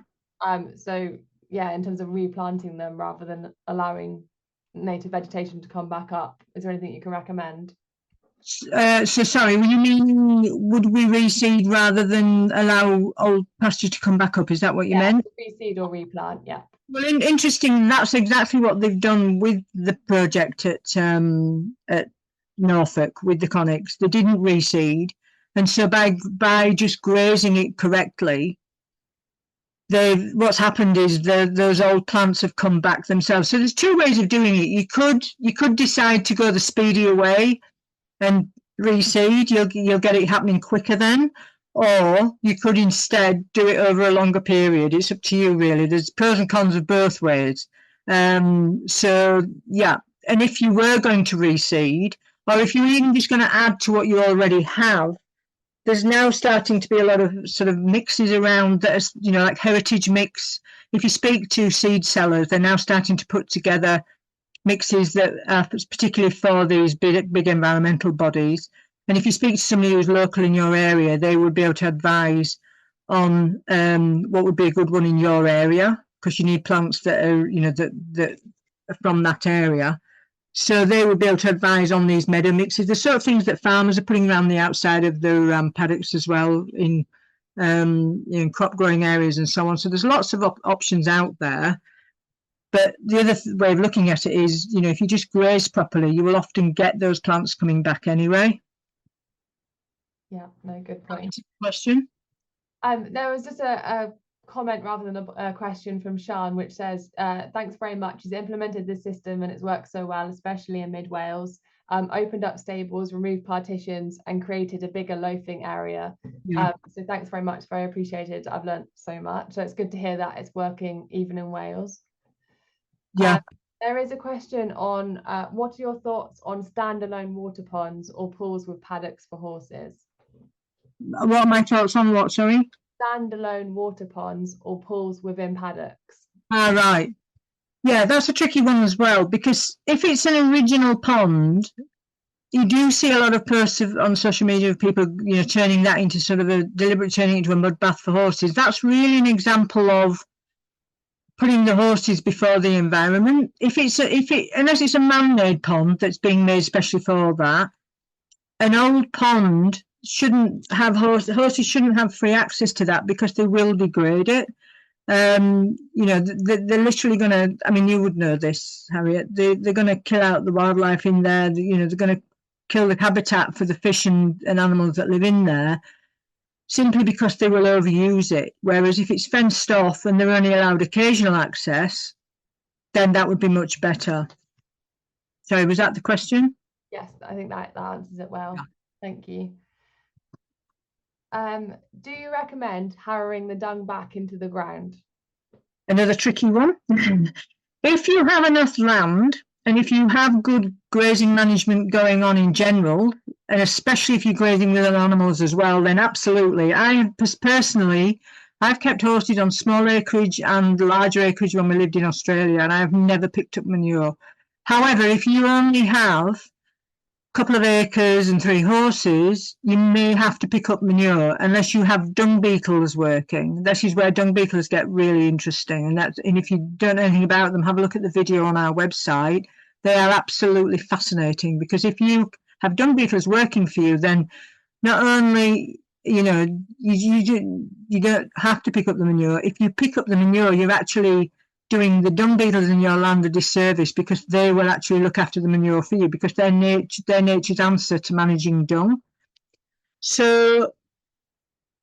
So yeah, in terms of replanting them rather than allowing native vegetation to come back up. Is there anything you can recommend? So sorry, you mean would we reseed rather than allow old pasture to come back up? Is that what you meant? Reseed or replant, yeah. Well, interesting. That's exactly what they've done with the project at Norfolk with the conics. They didn't reseed, and so by just grazing it correctly, what's happened is those old plants have come back themselves. So there's two ways of doing it. You could decide to go the speedier way and reseed. You'll get it happening quicker then. Or you could instead do it over a longer period. It's up to you, really. There's pros and cons of both ways. So, yeah. And if you were going to reseed, or if you're even just going to add to what you already have, there's now starting to be a lot of sort of mixes around that are, like heritage mix. If you speak to seed sellers, they're now starting to put together mixes that are particularly for these big environmental bodies. And if you speak to somebody who's local in your area, they would be able to advise on what would be a good one in your area, because you need plants that are, that are from that area. So they would be able to advise on these meadow mixes, the sort of things that farmers are putting around the outside of their paddocks as well in crop growing areas and so on. So there's lots of options out there. But the other way of looking at it is, if you just graze properly, you will often get those plants coming back anyway. Yeah, no, good point. Question? There was just a comment rather than a question from Sean, which says, thanks very much. He's implemented this system and it's worked so well, especially in mid Wales. Opened up stables, removed partitions and created a bigger loafing area. Yeah. So thanks very much, very appreciated. I've learned so much. So it's good to hear that it's working even in Wales. Yeah. There is a question on what are your thoughts on standalone water ponds or pools with paddocks for horses? What are my thoughts on what, sorry? Standalone water ponds or pools within paddocks. Ah, right. Yeah, that's a tricky one as well, because if it's an original pond, you do see a lot of posts on social media of people, turning that into sort of deliberately turning it into a mud bath for horses. That's really an example of putting the horses before the environment. Unless it's a man-made pond that's being made especially for that, an old pond shouldn't have horses shouldn't have free access to that, because they will degrade it. They're literally going to, I mean, you would know this, Harriet, they're going to kill out the wildlife in there. They're going to kill the habitat for the fish and animals that live in there, simply because they will overuse it. Whereas if it's fenced off and they're only allowed occasional access, then that would be much better. Sorry, was that the question? Yes, I think that answers it well. Yeah. Thank you. Do you recommend harrowing the dung back into the ground? Another tricky one. If you have enough land and if you have good grazing management going on in general, and especially if you're grazing with other animals as well, then absolutely. I've kept horses on small acreage and larger acreage when we lived in Australia, and I've never picked up manure. However, if you only have a couple of acres and 3 horses, you may have to pick up manure unless you have dung beetles working. This is where dung beetles get really interesting. And if you don't know anything about them, have a look at the video on our website. They are absolutely fascinating, because if you have dung beetles working for you, then not only, you don't have to pick up the manure. If you pick up the manure, you're actually doing the dung beetles in your land a disservice, because they will actually look after the manure for you, because they're nature's answer to managing dung. So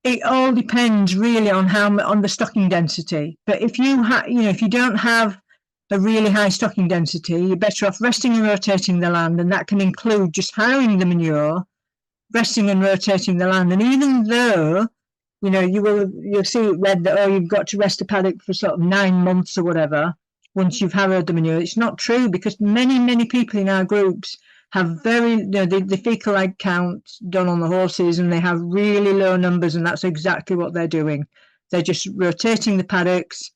it all depends really on the stocking density. But if if you don't have a really high stocking density, you're better off resting and rotating the land, and that can include just harrowing the manure, resting and rotating the land. And even though, you'll see it read that, you've got to rest a paddock for sort of 9 months or whatever once you've harrowed the manure. It's not true, because many people in our groups have the fecal egg count done on the horses, and they have really low numbers, and that's exactly what they're doing. They're just rotating the paddocks,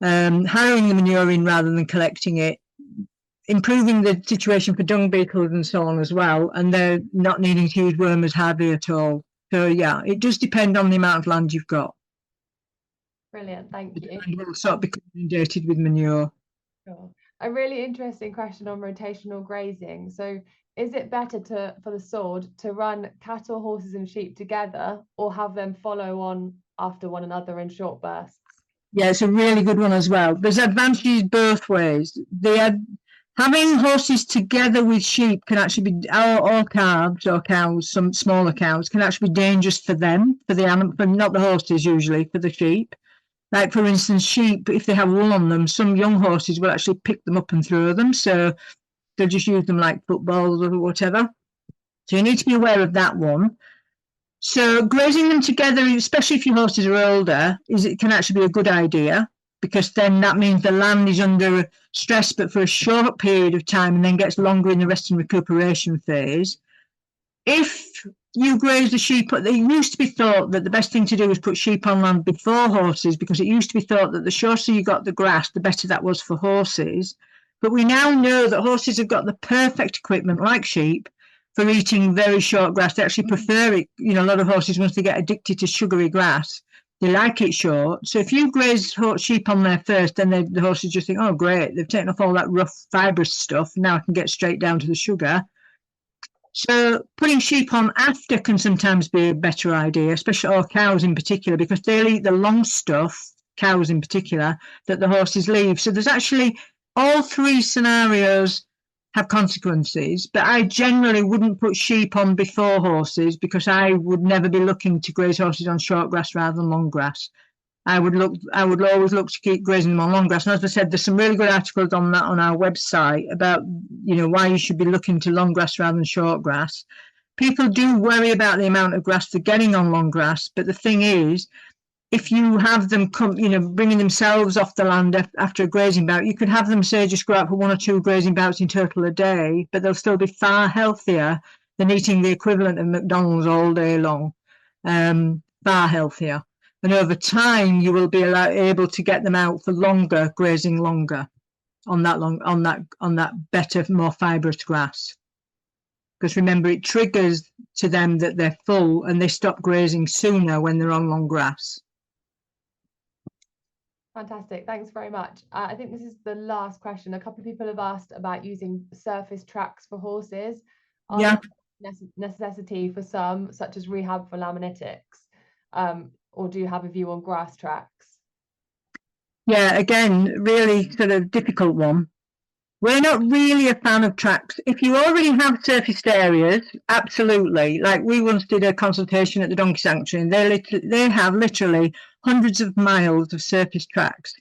harrowing the manure in rather than collecting it, improving the situation for dung beetles and so on as well, and they're not needing to use wormers hardly at all. So yeah, it does depend on the amount of land you've got. Brilliant, thank you. And will sort of become inundated with manure. Sure. A really interesting question on rotational grazing. So is it better for the sword to run cattle, horses and sheep together, or have them follow on after one another in short bursts? Yeah, it's a really good one as well. There's advantages both ways. Having horses together with sheep can actually be, or calves or cows, some smaller cows, can actually be dangerous for them, for the animal, for not the horses usually, for the sheep. Like, for instance, sheep, if they have wool on them, some young horses will actually pick them up and throw them. So they'll just use them like footballs or whatever. So you need to be aware of that one. So grazing them together, especially if your horses are older, it can actually be a good idea, because then that means the land is under stress, but for a short period of time, and then gets longer in the rest and recuperation phase. If you graze the sheep, it used to be thought that the best thing to do was put sheep on land before horses, because it used to be thought that the shorter you got the grass, the better that was for horses. But we now know that horses have got the perfect equipment, like sheep, for eating very short grass. They actually prefer it. A lot of horses, once they get addicted to sugary grass, they like it short. So if you graze sheep on there first, then the horses just think, oh, great, they've taken off all that rough fibrous stuff. Now I can get straight down to the sugar. So putting sheep on after can sometimes be a better idea, especially, or cows in particular, because they'll eat the long stuff, cows in particular, that the horses leave. So there's actually all 3 scenarios have consequences, but I generally wouldn't put sheep on before horses, because I would never be looking to graze horses on short grass rather than long grass. I would always look to keep grazing them on long grass. And as I said, there's some really good articles on that on our website about, why you should be looking to long grass rather than short grass. People do worry about the amount of grass they're getting on long grass, but the thing is, if you have them bringing themselves off the land after a grazing bout, you could have them, say, just go out for 1 or 2 grazing bouts in total a day, but they'll still be far healthier than eating the equivalent of McDonald's all day long. Far healthier. And over time, you will be able to get them out for longer, grazing longer on that better, more fibrous grass. Because remember, it triggers to them that they're full, and they stop grazing sooner when they're on long grass. Fantastic, thanks very much. I think this is the last question. A couple of people have asked about using surface tracks for horses. Yeah. Necessity for some, such as rehab for laminitics, or do you have a view on grass tracks? Yeah, again, really sort of difficult one. We're not really a fan of tracks. If you already have surfaced areas, absolutely. Like, we once did a consultation at the Donkey Sanctuary, and they have literally hundreds of miles of surface tracks.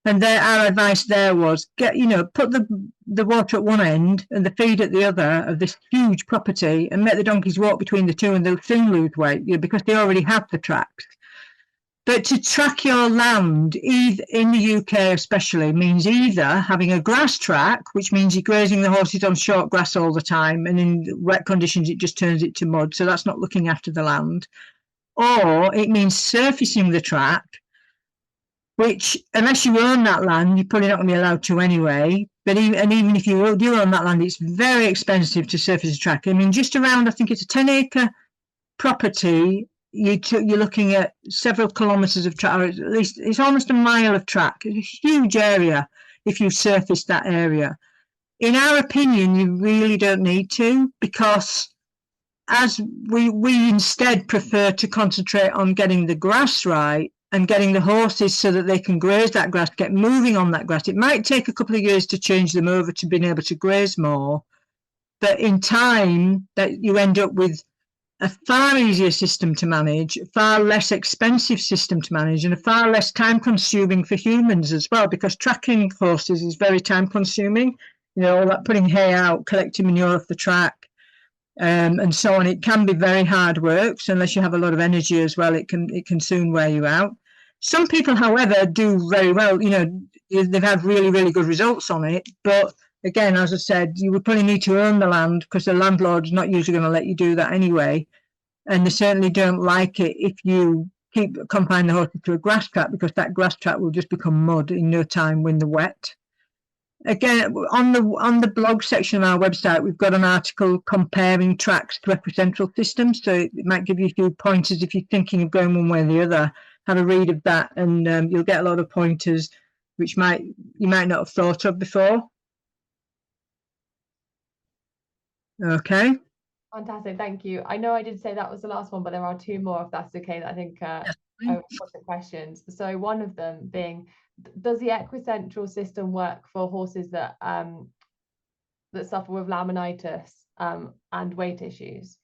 And our advice there was, put the water at one end and the feed at the other of this huge property, and let the donkeys walk between the two, and they'll soon lose weight, because they already have the tracks. But to track your land, in the UK especially, means either having a grass track, which means you're grazing the horses on short grass all the time, and in wet conditions it just turns it to mud, so that's not looking after the land. Or it means surfacing the track, which, unless you own that land, you're probably not going to be allowed to anyway. But even if you do own that land, it's very expensive to surface a track. I mean, just around, I think it's a 10-acre property, you're looking at several kilometres of track, or at least it's almost a mile of track. It's a huge area if you surface that area. In our opinion, you really don't need to, because as we instead prefer to concentrate on getting the grass right and getting the horses so that they can graze that grass, get moving on that grass. It might take a couple of years to change them over to being able to graze more, but in time that you end up with a far easier system to manage, a far less expensive system to manage, and a far less time consuming for humans as well, because tracking horses is very time consuming. You know, all that putting hay out, collecting manure off the track, and so on. It can be very hard work. So unless you have a lot of energy as well, it can soon wear you out. Some people, however, do very well. You know, they've had really, really good results on it. But again, as I said, you would probably need to own the land, because the landlord's not usually going to let you do that anyway. And they certainly don't like it if you keep confine the horses to a grass track, because that grass track will just become mud in no time when they're wet. Again, on the blog section of our website, we've got an article comparing tracks to equicentral systems, so it might give you a few pointers if you're thinking of going one way or the other. Have a read of that, and you'll get a lot of pointers which you might not have thought of before. Okay. Fantastic, thank you. I know I did say that was the last one, but there are two more, if that's okay, that I think are important questions. So one of them being, does the equicentral system work for horses that suffer with laminitis and weight issues?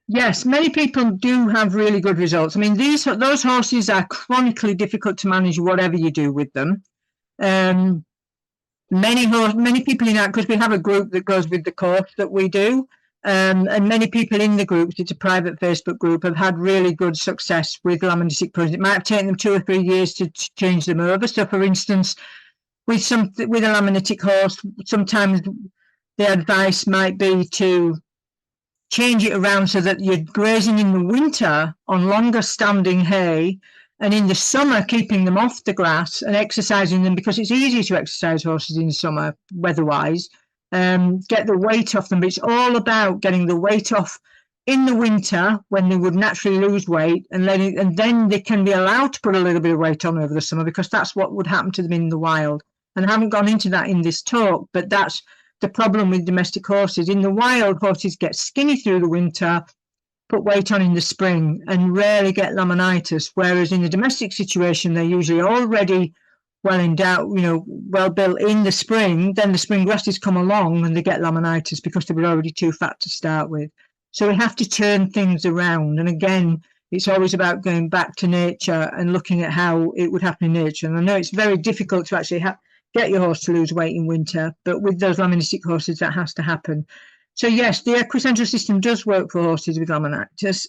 Yes, many people do have really good results. I mean, those horses are chronically difficult to manage, whatever you do with them. Many people in that, because we have a group that goes with the course that we do, and many people in the group, it's a private Facebook group, have had really good success with laminitic problems. It might have taken them 2 or 3 years to change them over. So, for instance, with a laminitic horse, sometimes the advice might be to change it around so that you're grazing in the winter on longer standing hay, and in the summer keeping them off the grass and exercising them, because it's easy to exercise horses in summer weather-wise. Get the weight off them, but it's all about getting the weight off in the winter when they would naturally lose weight, and then they can be allowed to put a little bit of weight on over the summer, because that's what would happen to them in the wild. And I haven't gone into that in this talk, but that's the problem with domestic horses. In the wild, horses get skinny through the winter, put weight on in the spring, and rarely get laminitis, whereas in the domestic situation, they're usually already well endowed, well built in the spring. Then the spring grasses come along and they get laminitis because they were already too fat to start with. So we have to turn things around. And again, it's always about going back to nature and looking at how it would happen in nature. And I know it's very difficult to actually get your horse to lose weight in winter, but with those laminitic horses, that has to happen. So yes, the equicentral system does work for horses with laminitis,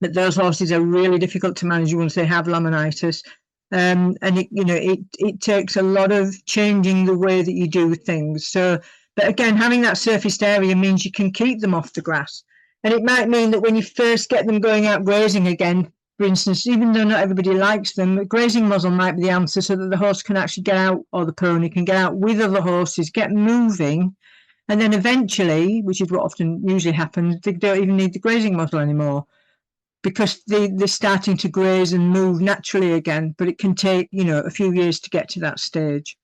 but those horses are really difficult to manage once they have laminitis. And it takes a lot of changing the way that you do things. So, but again, having that surfaced area means you can keep them off the grass. And it might mean that when you first get them going out grazing again, for instance, even though not everybody likes them, a grazing muzzle might be the answer, so that the horse can actually get out, or the pony can get out with other horses, get moving. And then eventually, which is what usually happens, they don't even need the grazing muzzle anymore, because they're starting to graze and move naturally again. But it can take, a few years to get to that stage.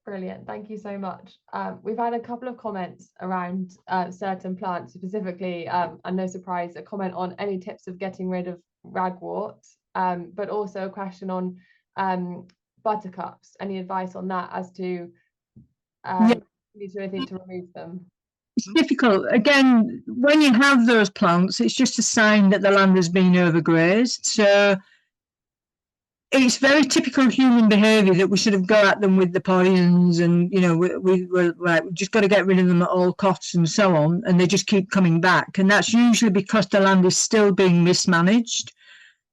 Brilliant, thank you so much. We've had a couple of comments around certain plants, specifically, and no surprise, a comment on any tips of getting rid of ragwort, but also a question on buttercups. Any advice on that as to do anything to remove them? It's difficult. Again, when you have those plants, it's just a sign that the land has been overgrazed. So it's very typical human behaviour that we sort of go at them with the poisons, and we're right, we've just got to get rid of them at all costs and so on, and they just keep coming back. And that's usually because the land is still being mismanaged.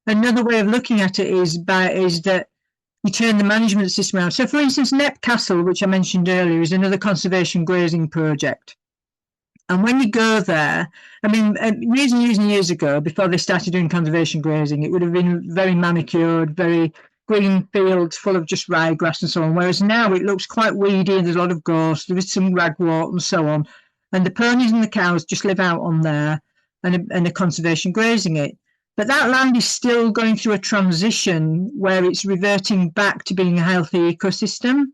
Another way of looking at it is that you turn the management system around. So, for instance, Knepp Castle, which I mentioned earlier, is another conservation grazing project. And when you go there, I mean, years and years and years ago, before they started doing conservation grazing, it would have been very manicured, very, green fields full of just ryegrass and so on, whereas now it looks quite weedy and there's a lot of gorse, there is some ragwort and so on, and the ponies and the cows just live out on there and a conservation grazing it. But that land is still going through a transition where it's reverting back to being a healthy ecosystem.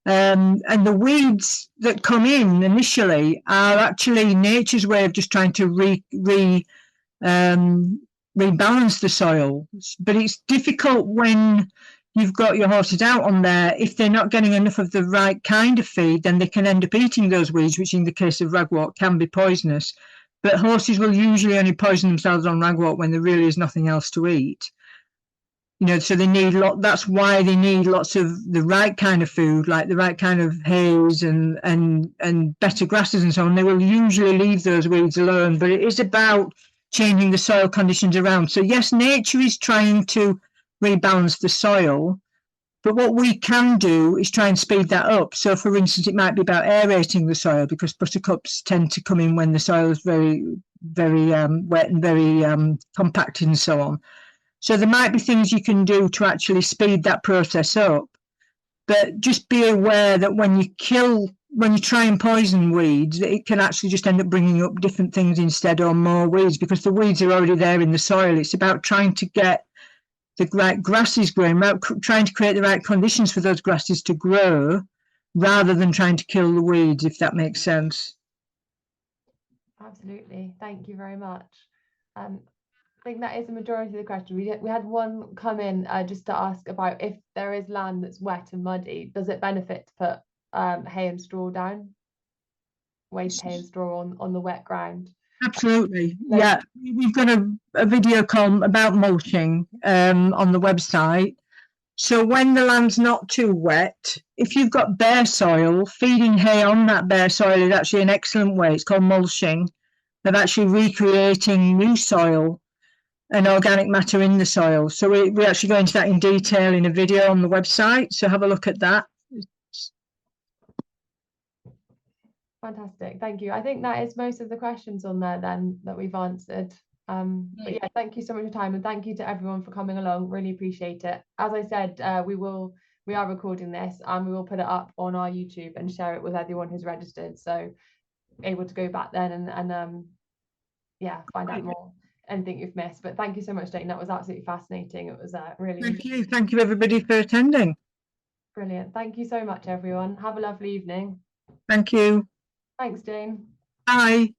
And the weeds that come in initially are actually nature's way of just trying to rebalance the soil. But it's difficult when you've got your horses out on there. If they're not getting enough of the right kind of feed, then they can end up eating those weeds, which in the case of ragwort can be poisonous. But horses will usually only poison themselves on ragwort when there really is nothing else to eat. You know, so they need that's why they need lots of the right kind of food, like the right kind of hays and better grasses and so on. They will usually leave those weeds alone, but it is about changing the soil conditions around. So yes, nature is trying to rebalance the soil, but what we can do is try and speed that up. So for instance, it might be about aerating the soil, because buttercups tend to come in when the soil is very, very wet and very compacted and so on. So there might be things you can do to actually speed that process up. But just be aware that when you try and poison weeds, it can actually just end up bringing up different things instead, or more weeds, because the weeds are already there in the soil. It's about trying to get the right grasses growing, trying to create the right conditions for those grasses to grow, rather than trying to kill the weeds, if that makes sense. Absolutely. Thank you very much. I think that is the majority of the question. We had one come in just to ask about, if there is land that's wet and muddy, does it benefit to put hay and straw down? Waste hay and straw on the wet ground? Absolutely. Yeah, we've got a video called about mulching on the website. So when the land's not too wet, if you've got bare soil, feeding hay on that bare soil is actually an excellent way. It's called mulching, of actually recreating new soil and organic matter in the soil. So we actually go into that in detail in a video on the website. So have a look at that. Fantastic, thank you. I think that is most of the questions on there then that we've answered. But yeah, thank you so much for your time, and thank you to everyone for coming along. Really appreciate it. As I said, we are recording this and we will put it up on our YouTube and share it with everyone who's registered, so able to go back then and yeah, find out more, anything you've missed. But thank you so much, Jane. That was absolutely fascinating. It was really Thank you everybody for attending. Brilliant. Thank you so much, everyone. Have a lovely evening. Thank you. Thanks, Jane. Bye.